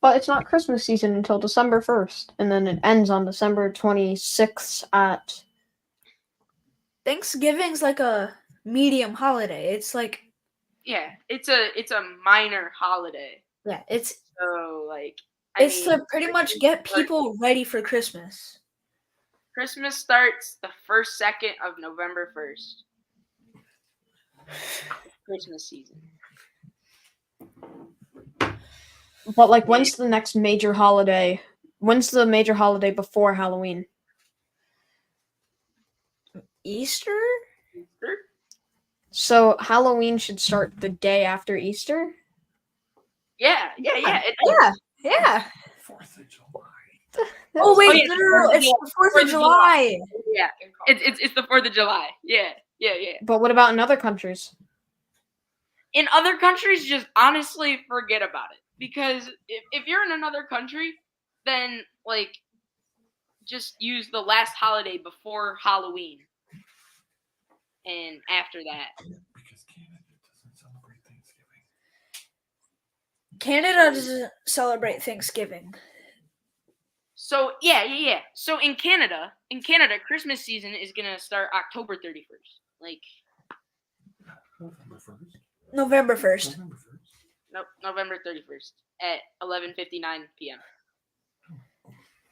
But it's not Christmas season until December 1st, and then it ends on December 26th at. Thanksgiving's like a medium holiday. It's like Yeah, it's a minor holiday. yeah, it's So like to pretty much get people ready for Christmas. Christmas starts the second of November 1st. Christmas season. But like, when's the next major holiday? When's the major holiday before Halloween? Easter? So Halloween should start the day after Easter? Yeah. Yeah. 4th of July. Oh wait, yeah, no, it's the 4th of July. Yeah, it's the 4th of July. Yeah. But what about in other countries? In other countries, just honestly forget about it. Because if you're in another country, then like just use the last holiday before Halloween. And after that. Because Canada doesn't celebrate Thanksgiving. Canada doesn't celebrate Thanksgiving. So yeah. So in Canada, Christmas season is gonna start October 31st. Like November 1st. November 1st. November 1st. nope, November 31st at 11:59 p.m.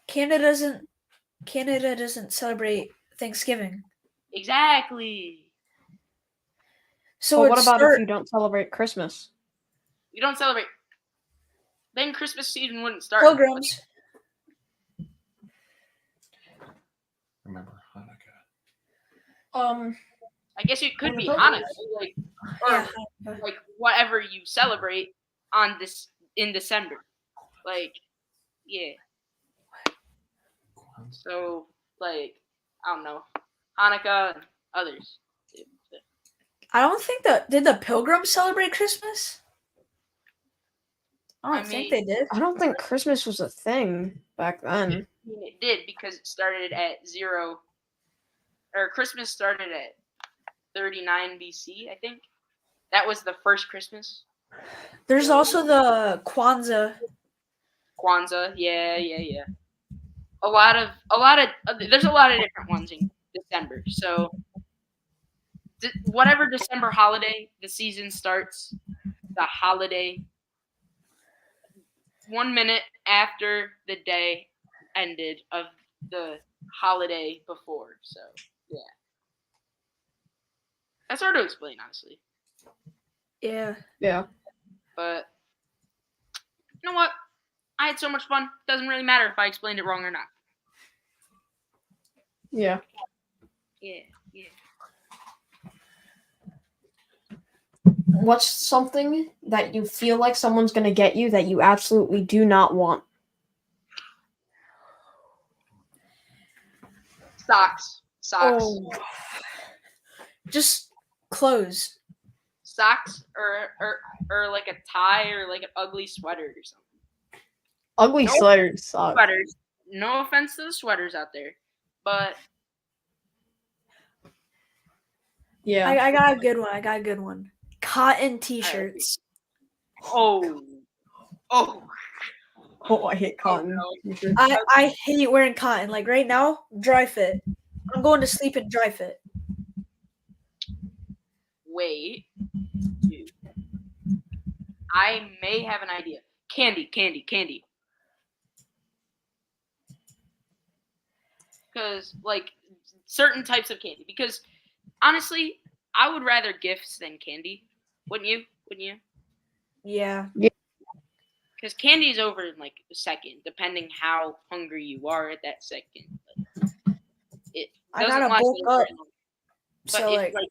Canada doesn't celebrate Thanksgiving. Exactly. So But what about if you don't celebrate Christmas? You don't celebrate. Then Christmas season wouldn't start. Pilgrims? Remember Hanukkah. I guess it could be Pilgrims. Hanukkah, Yeah. like whatever you celebrate on this in December, like yeah. So like I don't know, Hanukkah and others. I don't think did the Pilgrims celebrate Christmas? I don't think they did. I don't think Christmas was a thing back then. It did because it started at 0, or Christmas started at 39 BC, I think. That was the first Christmas. There's also the Kwanzaa. Kwanzaa, yeah. A lot of there's a lot of different ones in December. So whatever December holiday the season starts, the holiday 1 minute after the day ended of the holiday before. So yeah, that's hard to explain, honestly. Yeah. But you know what? I had so much fun. Doesn't really matter if I explained it wrong or not. Yeah. Yeah. What's something that you feel like someone's going to get you that you absolutely do not want? Socks. Oh. Just clothes. Socks or like a tie or like an ugly sweater or something. Ugly sweaters suck. Sweaters. No offense to the sweaters out there, but Yeah. I got a good one. Cotton t-shirts. oh, Oh, I hate cotton. I hate wearing cotton. Like right now, dry fit. I'm going to sleep in dry fit. wait, dude. I may have an idea. Candy. Because like certain types of candy. Because honestly, I would rather gifts than candy. Wouldn't you? Wouldn't you? Yeah. Because candy's over in like a second, depending how hungry you are at that second. But it I doesn't gotta last bulk very up. long. But So if, like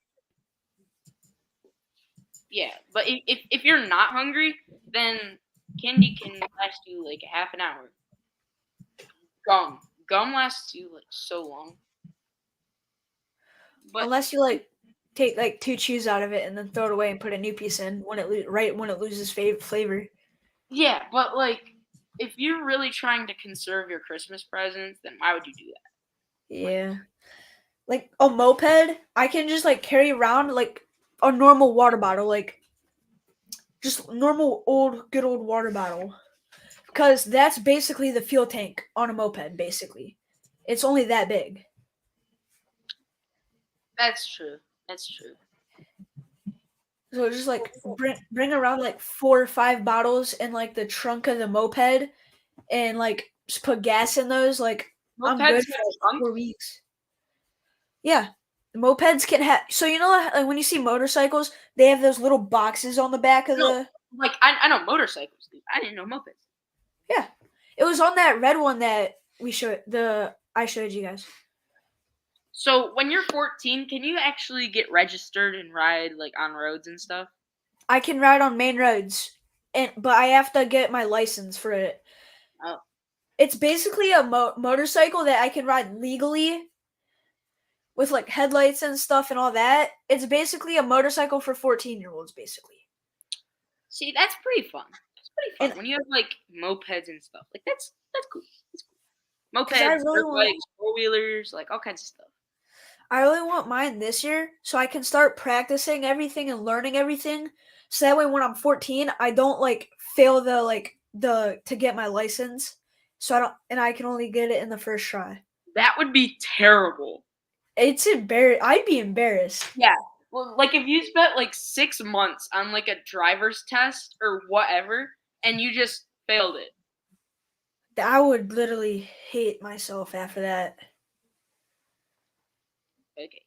yeah, but if you're not hungry, then candy can last you like a half an hour. Gum lasts you like so long. But unless you like take like 2 chews out of it and then throw it away and put a new piece in when right when it loses flavor. yeah, but like if you're really trying to conserve your Christmas presents, then why would you do that? Yeah. Like a moped, I can just like carry around like a normal water bottle, like just normal good old water bottle. Because that's basically the fuel tank on a moped, basically. It's only that big. That's true. That's true. So just like bring around like 4 or 5 bottles in like the trunk of the moped and like just put gas in those. Like I'm Mopeds good have for like trunks? 4 weeks. Yeah. Mopeds can have, so you know like when you see motorcycles, they have those little boxes on the back of No. the. Like I know motorcycles, dude. I didn't know mopeds. Yeah. It was on that red one that I showed you guys. So when you're 14, can you actually get registered and ride like on roads and stuff? I can ride on main roads, but I have to get my license for it. Oh. It's basically a motorcycle that I can ride legally with like headlights and stuff and all that. It's basically a motorcycle for 14-year-olds, basically. See, that's pretty fun. It's pretty fun And- when you have like mopeds and stuff. Like that's cool. That's cool. 'Cause I Mopeds, really dirt want- bikes, four-wheelers, like all kinds of stuff. I really want mine this year so I can start practicing everything and learning everything. So that way when I'm 14, I don't like fail the to get my license. So I can only get it in the first try. That would be terrible. It's I'd be embarrassed. Yeah. Well, like if you spent like 6 months on like a driver's test or whatever, and you just failed it. I would literally hate myself after that. Okay.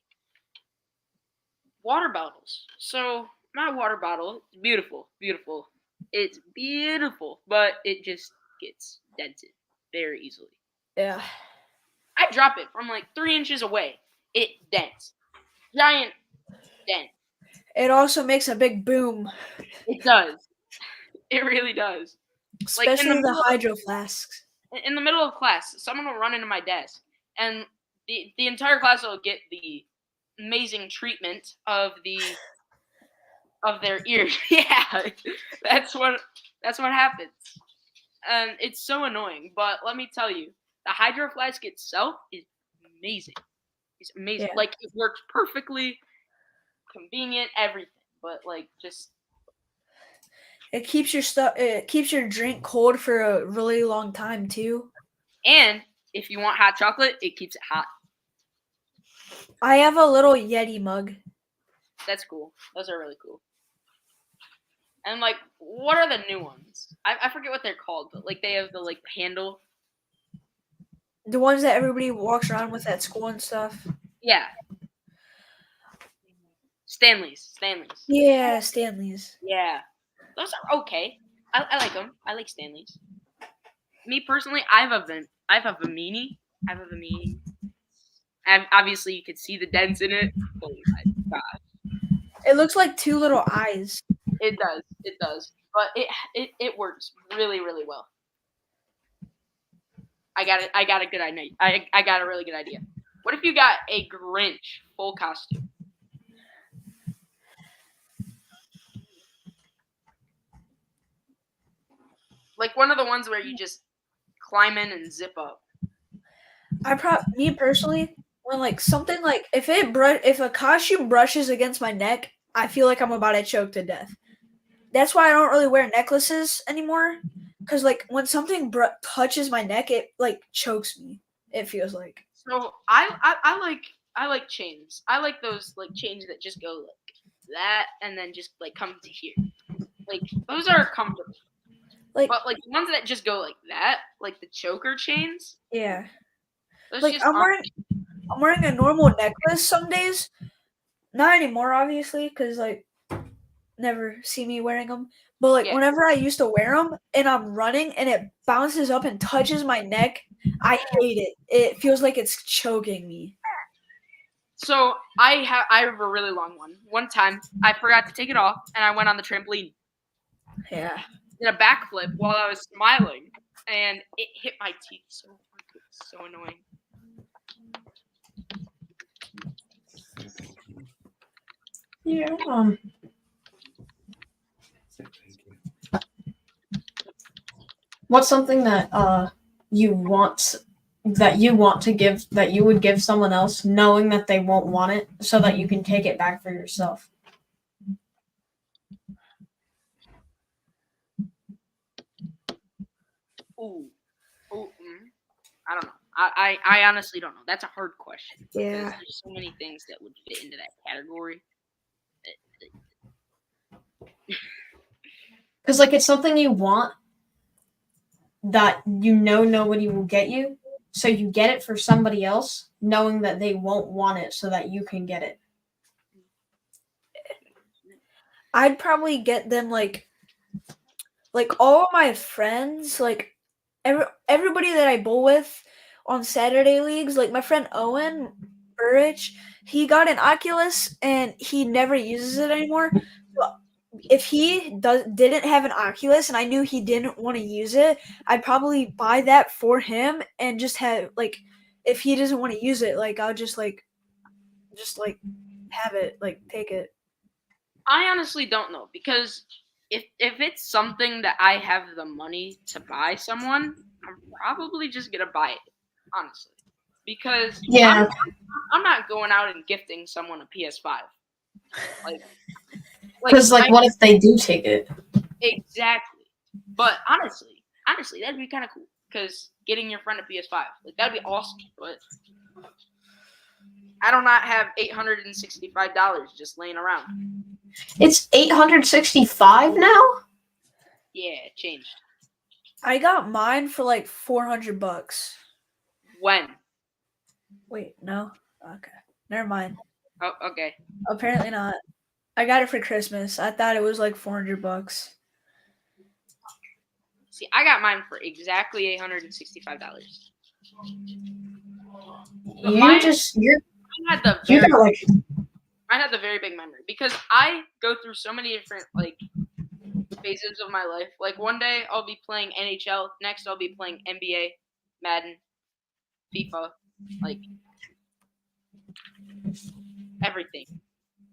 Water bottles. So my water bottle, beautiful, beautiful. It's beautiful, but it just gets dented very easily. Yeah. I drop it from like 3 inches away. It dents. Giant dent. It also makes a big boom, It does. It really does. Like, in the especially the middle of- hydro flasks. In the middle of class, someone will run into my desk, and the entire class will get the amazing treatment of their ears. Yeah, that's what happens, and it's so annoying. But let me tell you, the hydro flask itself is amazing. It's amazing. Yeah. Like it works perfectly, convenient, everything. But like just It keeps your stuff. It keeps your drink cold for a really long time too. and if you want hot chocolate, it keeps it hot. I have a little Yeti mug. That's cool. Those are really cool. And like, what are the new ones? I forget what they're called, but like they have the like handle. The ones that everybody walks around with at school and stuff. Yeah. Stanley's. Yeah, Stanley's. Yeah. Those are okay. I like them. I like Stanley's. Me personally, I have a Vimini. Obviously, you can see the dents in it. Oh my gosh. It looks like 2 little eyes. It does. But it works really, really well. I got a good idea. I got a really good idea. What if you got a Grinch full costume? Like one of the ones where you just climb in and zip up. Me personally, when like something like if a costume brushes against my neck, I feel like I'm about to choke to death. That's why I don't really wear necklaces anymore. Cause like when something touches my neck, it like chokes me. It feels like. So I like chains. I like those like chains that just go like that and then just like come to here. Like those are comfortable. Like But like the ones that just go like that, like the choker chains, yeah. those Like just I'm aren't- wearing a normal necklace some days, not anymore, obviously, because like never see me wearing them. But like Yeah. whenever I used to wear them and I'm running and it bounces up and touches my neck, I hate it. It feels like it's choking me. So I have a really long one. One time I forgot to take it off and I went on the trampoline, Yeah. did a backflip while I was smiling, and it hit my teeth so hard. It's so annoying. Yeah. Thank you. What's something that you want that you would give someone else, knowing that they won't want it, so that you can take it back for yourself? Ooh. I don't know. I honestly don't know. That's a hard question. Because Yeah. there's so many things that would fit into that category. Because like it's something you want that you know nobody will get you, so you get it for somebody else, knowing that they won't want it, so that you can get it. I'd probably get them like all of my friends, like everybody that I bowl with on Saturday leagues, like my friend Owen Burrich, he got an Oculus and he never uses it anymore. So if he didn't have an Oculus and I knew he didn't want to use it, I'd probably buy that for him and just have like if he doesn't want to use it, like I'll just have it, like take it. I honestly don't know, because if it's something that I have the money to buy someone, I'm probably just gonna buy it, honestly, because Yeah. I'm not going out and gifting someone a PS5. Because like, what if they do take it? Exactly. But honestly, that'd be kind of cool, because getting your friend a PS5, like that'd be awesome. But I do not have $865 just laying around. It's 865 now. Yeah, it changed. I got mine for like $400. When? Wait, no. Okay, never mind. Oh, okay. Apparently not. I got it for Christmas. I thought it was like $400. See, I got mine for exactly $865. But mine had the you very, got like mine had the very big memory, because I go through so many different like phases of my life. Like one day I'll be playing NHL, next I'll be playing NBA, Madden, FIFA, like everything.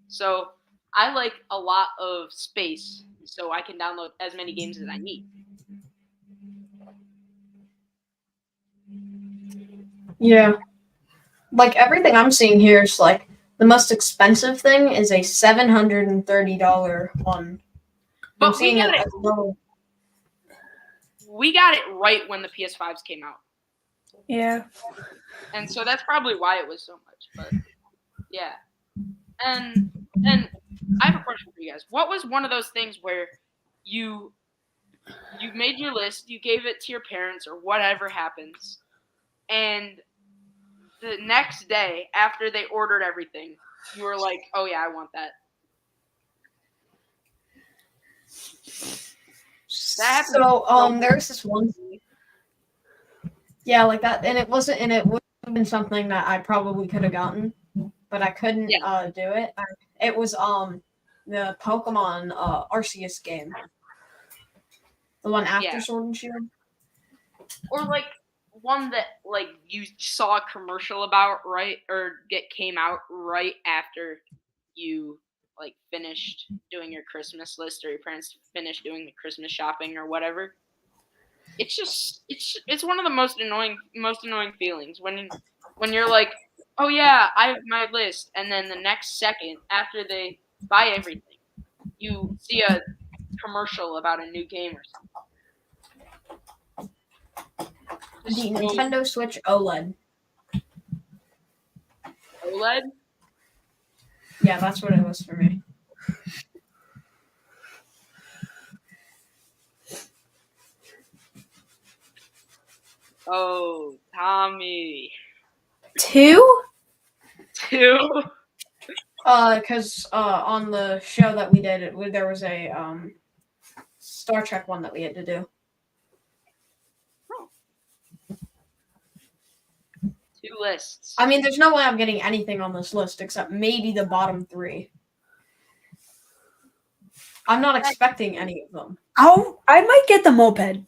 So I like a lot of space, so I can download as many games as I need. yeah. Like everything I'm seeing here is like the most expensive thing is a $730 one. But I'm seeing it as low. We got it right when the PS5s came out, Yeah. and so that's probably why it was so much. But yeah, and I have a question for you guys. What was one of those things where you made your list, you gave it to your parents or whatever happens, and the next day after they ordered everything, you were like, "Oh yeah, I want that." So there's this one. Yeah, like that, and it would have been something that I probably could have gotten, but I couldn't do it. It was the Pokemon Arceus game, the one after Sword and Shield, or like one that like you saw a commercial about came out right after you like finished doing your Christmas list, or your parents finished doing the Christmas shopping or whatever. It's one of the most annoying feelings when you're like, oh yeah, I have my list, and then the next second after they buy everything, you see a commercial about a new game or something. the Nintendo Switch OLED. OLED? Yeah, that's what it was for me. Oh, Tommy. 2? 2? Because on the show that we did, there was a Star Trek one that we had to do. 2 lists. I mean, there's no way I'm getting anything on this list except maybe the bottom 3. I'm not expecting any of them. I might get the moped.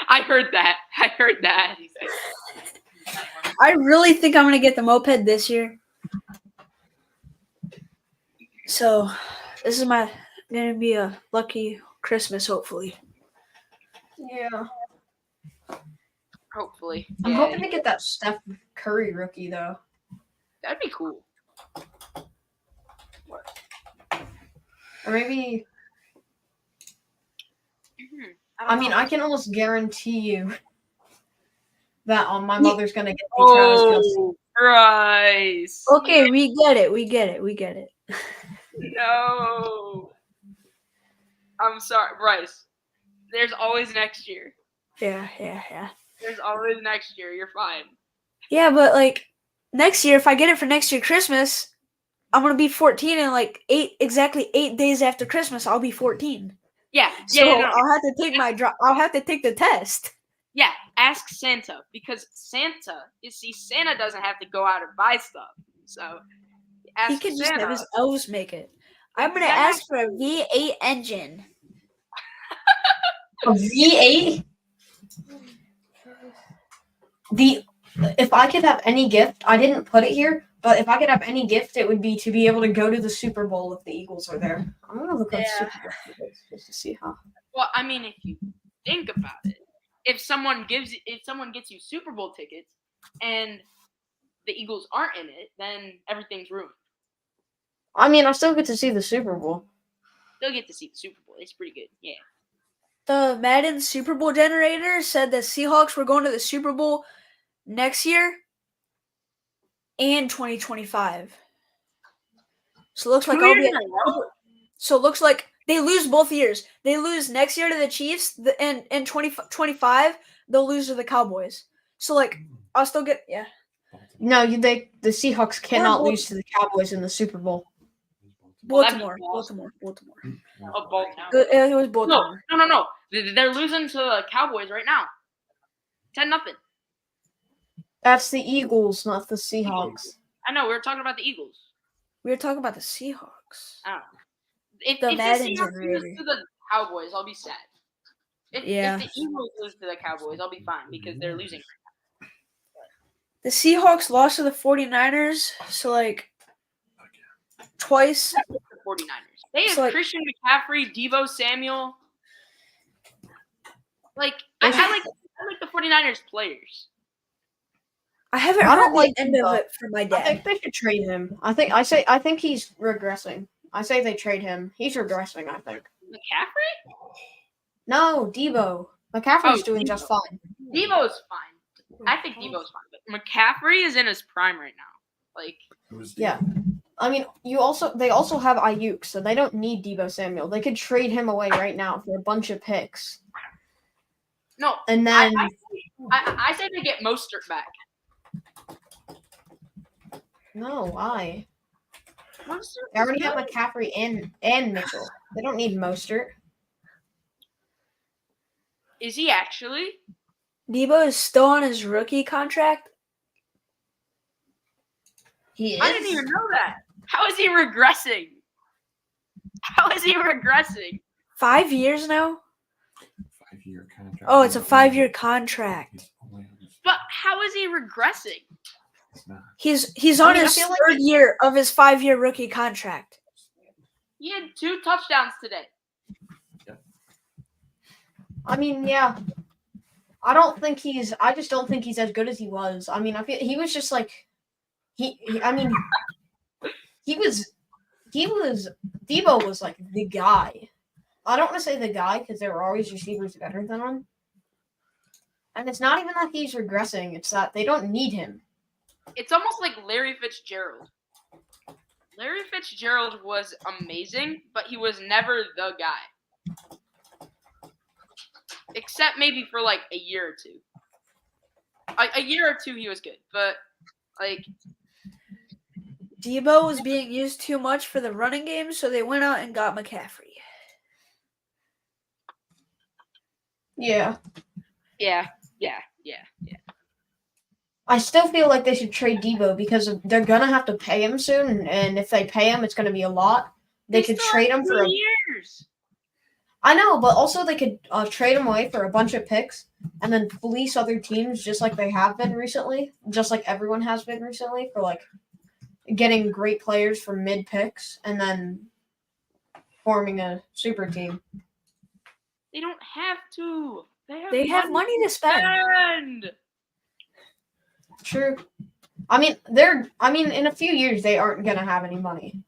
I heard that. I really think I'm gonna get the moped this year. So this is gonna be a lucky Christmas, hopefully. Yeah. Hopefully. I'm Yeah, hoping to get that Steph Curry rookie, though. that'd be cool. Or maybe, don't I mean, know. I can almost guarantee you that my mother's going to get me Travis Kelce. Oh, Bryce. Okay, we get it. No. I'm sorry, Bryce. There's always next year. Yeah. There's always next year. You're fine. Yeah, but like next year, if I get it for next year Christmas, I'm gonna be 14, and like exactly 8 days after Christmas, I'll be 14. Yeah. So Yeah. No. I'll have to take I'll have to take the test. Yeah. Ask Santa because Santa doesn't have to go out and buy stuff. So ask He can just Santa. have his elves make it. I'm gonna ask for a V8 engine. A V8? If I could have any gift, I didn't put it here, but if I could have any gift, it would be to be able to go to the Super Bowl if the Eagles are there. I'm gonna look up Yeah. Super Bowl just to see how. Well, I mean, if you think about it, if someone gets you Super Bowl tickets and the Eagles aren't in it, then everything's ruined. I mean, I still get to see the Super Bowl. They'll get to see the Super Bowl. It's pretty good. Yeah. The Madden Super Bowl generator said the Seahawks were going to the Super Bowl next year and 2025. So it looks like 2 years in a row? So it looks like they lose both years. They lose next year to the Chiefs, and in 2025 they'll lose to the Cowboys. So like I'll still get No, the Seahawks cannot Bal- lose to the Cowboys in the Super Bowl. Well, that'd be Baltimore. Oh, Baltimore. It was Baltimore. No. They're losing to the Cowboys right now. 10-0. That's the Eagles, not the Seahawks. I know. We were talking about the Eagles. We were talking about the Seahawks. I don't know. If The the Madden Seahawks generator. lose to the Cowboys, I'll be sad. If the Eagles lose to the Cowboys, I'll be fine because they're losing. The Seahawks lost to the 49ers, so like twice. The 49ers. They have So, like- Christian McCaffrey, Deebo Samuel. Like I like the 49ers players. I haven't I don't heard like the end of Deebo. it from my I dad. think they should trade him. I think he's regressing. I say they trade him. He's regressing, I think. McCaffrey? No, Debo. McCaffrey's doing Debo. just fine. Debo's fine. I think Debo's fine. But McCaffrey is in his prime right now. Like Yeah. I mean, they also have Ayuk, so they don't need Deebo Samuel. They could trade him away right now for a bunch of picks. no, And then I say they get Mostert back. no, why? Mostert They already is have good. McCaffrey and Mitchell. They don't need Mostert. Is he actually? Debo is still on his rookie contract. He is. I didn't even know that. How is he regressing? 5 years now. 5-year contract. Oh, it's a 5-year contract. He's only on his- But how is he regressing? he's not. He's I on mean, I his feel like third year of his 5-year rookie contract. He had 2 touchdowns today. I mean, yeah. I just don't think he's as good as he was. I mean, I feel he was just like Debo was like the guy. I don't want to say the guy because there were always receivers better than him. And it's not even that he's regressing, it's that they don't need him. It's almost like Larry Fitzgerald. Larry Fitzgerald was amazing, but he was never the guy. Except maybe for like a year or two. A year or two he was good, but like Debo was being used too much for the running game, so they went out and got McCaffrey. Yeah. Yeah. I still feel like they should trade Debo because they're gonna have to pay him soon, and if they pay him, it's gonna be a lot. They could still trade have him for 3 years. I know, but also they could trade him away for a bunch of picks and then fleece other teams just like they have been recently, just like everyone has been recently for like getting great players from mid picks and then forming a super team. They don't have to. They have money to spend. True. I mean, in a few years they aren't gonna have any money.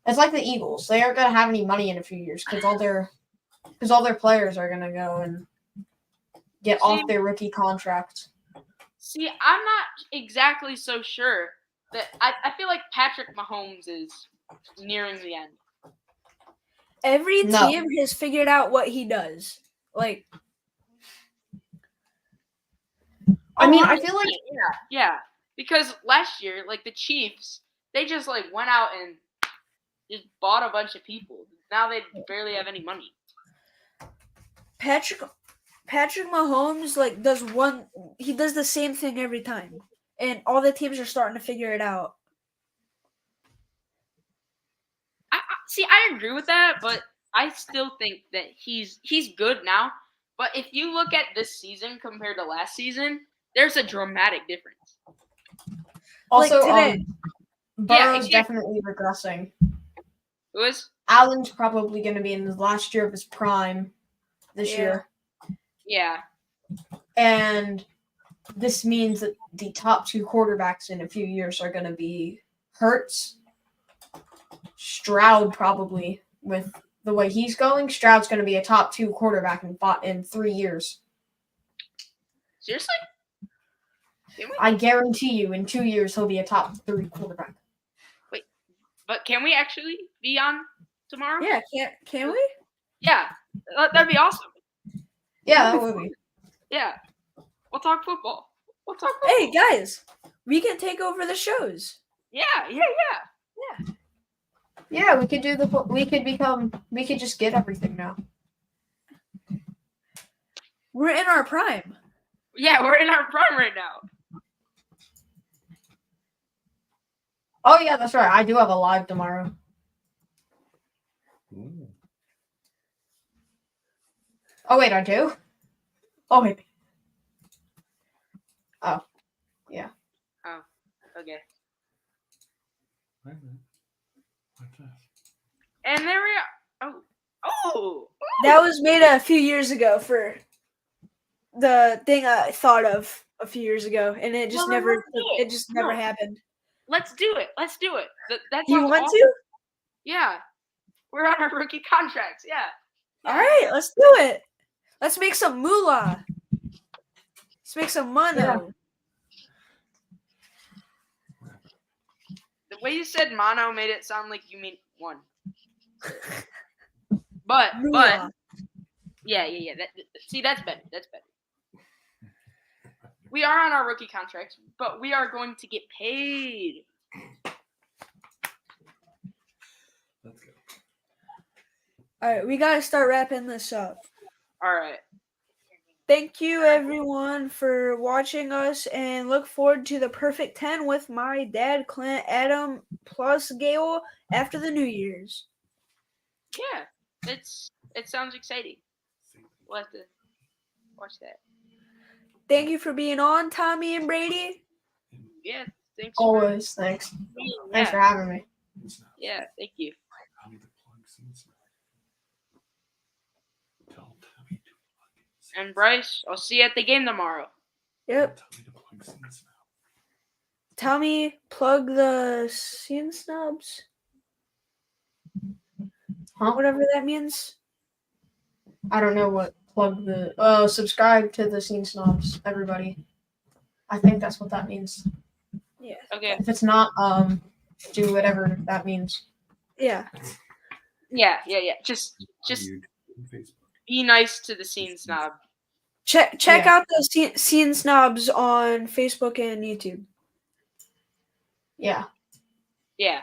It's like the Eagles; they aren't gonna have any money in a few years because all their players are gonna go and get off their rookie contracts. See, I'm not exactly so sure that I feel like Patrick Mahomes is nearing the end. Every No. team has figured out what he does. Like, I mean, I honestly, feel like yeah, because last year, like the Chiefs, they just like went out and just bought a bunch of people. Now they barely have any money. Patrick Mahomes he does the same thing every time. And all the teams are starting to figure it out. See, I agree with that, but I still think that he's good now. But if you look at this season compared to last season, there's a dramatic difference. also today. Burrow's exactly. definitely regressing. Who is? Allen's probably going to be in the last year of his prime this year. Yeah. And this means that the top two quarterbacks in a few years are going to be Hurts, Stroud probably with the way he's going. Stroud's going to be a top two quarterback in 3 years. Seriously? I guarantee you in 2 years he'll be a top 3 quarterback. But can we actually be on tomorrow? Yeah, can we? Yeah. That'd be awesome. Yeah, that would be. Yeah. We'll talk football. Hey guys, we can take over the shows. Yeah. Yeah, we could just get everything now. We're in our prime. Yeah, we're in our prime right now. Oh yeah, that's right. I do have a live tomorrow. Ooh. Oh wait, I do? Oh wait. Oh. Yeah. Oh, okay. Wait a minute. What's this? And there we are. Oh. That was made a few years ago for the thing I thought of a few years ago, and it just Well, never let's do it. never No. happened. Let's do it. That You sounds want awesome. to? Yeah. We're on our rookie contracts. Yeah. All right, let's do it. Let's make some moolah. Let's make some money. Yeah. The way you said mono made it sound like you mean one. But Moolah. yeah. See, that's better. We are on our rookie contracts, but we are going to get paid. Let's go. All right, we gotta start wrapping this up. All right. Thank you everyone for watching us, and look forward to the Perfect 10 with my dad, Clint, Adam, plus Gail after the New Year's. Yeah. It sounds exciting. We'll have to watch that. Thank you for being on, Tommy and Brady. Yeah. Thanks. Always. Thanks. Thanks for having me. Yeah. Thank you. Tommy the plug seems. Tell Tommy to plug it. And Bryce, I'll see you at the game tomorrow. Yep. Tommy to plug seems now. Tommy, plug the scene snubs. Huh? Whatever that means. I don't know what plug the subscribe to the Scene Snobs, everybody. I think that's what that means. Yeah. Okay. If it's not, do whatever that means. Yeah. Yeah. Just YouTube and Facebook. be nice to the scene snob. Check Yeah. out the scene snobs on Facebook and YouTube. Yeah. Yeah,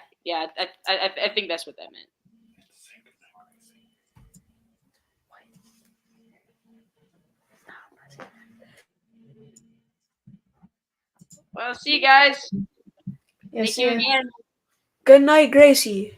I think that's what that meant. Well, see you guys. Yeah, Thank see you ya. again. Good night, Gracie.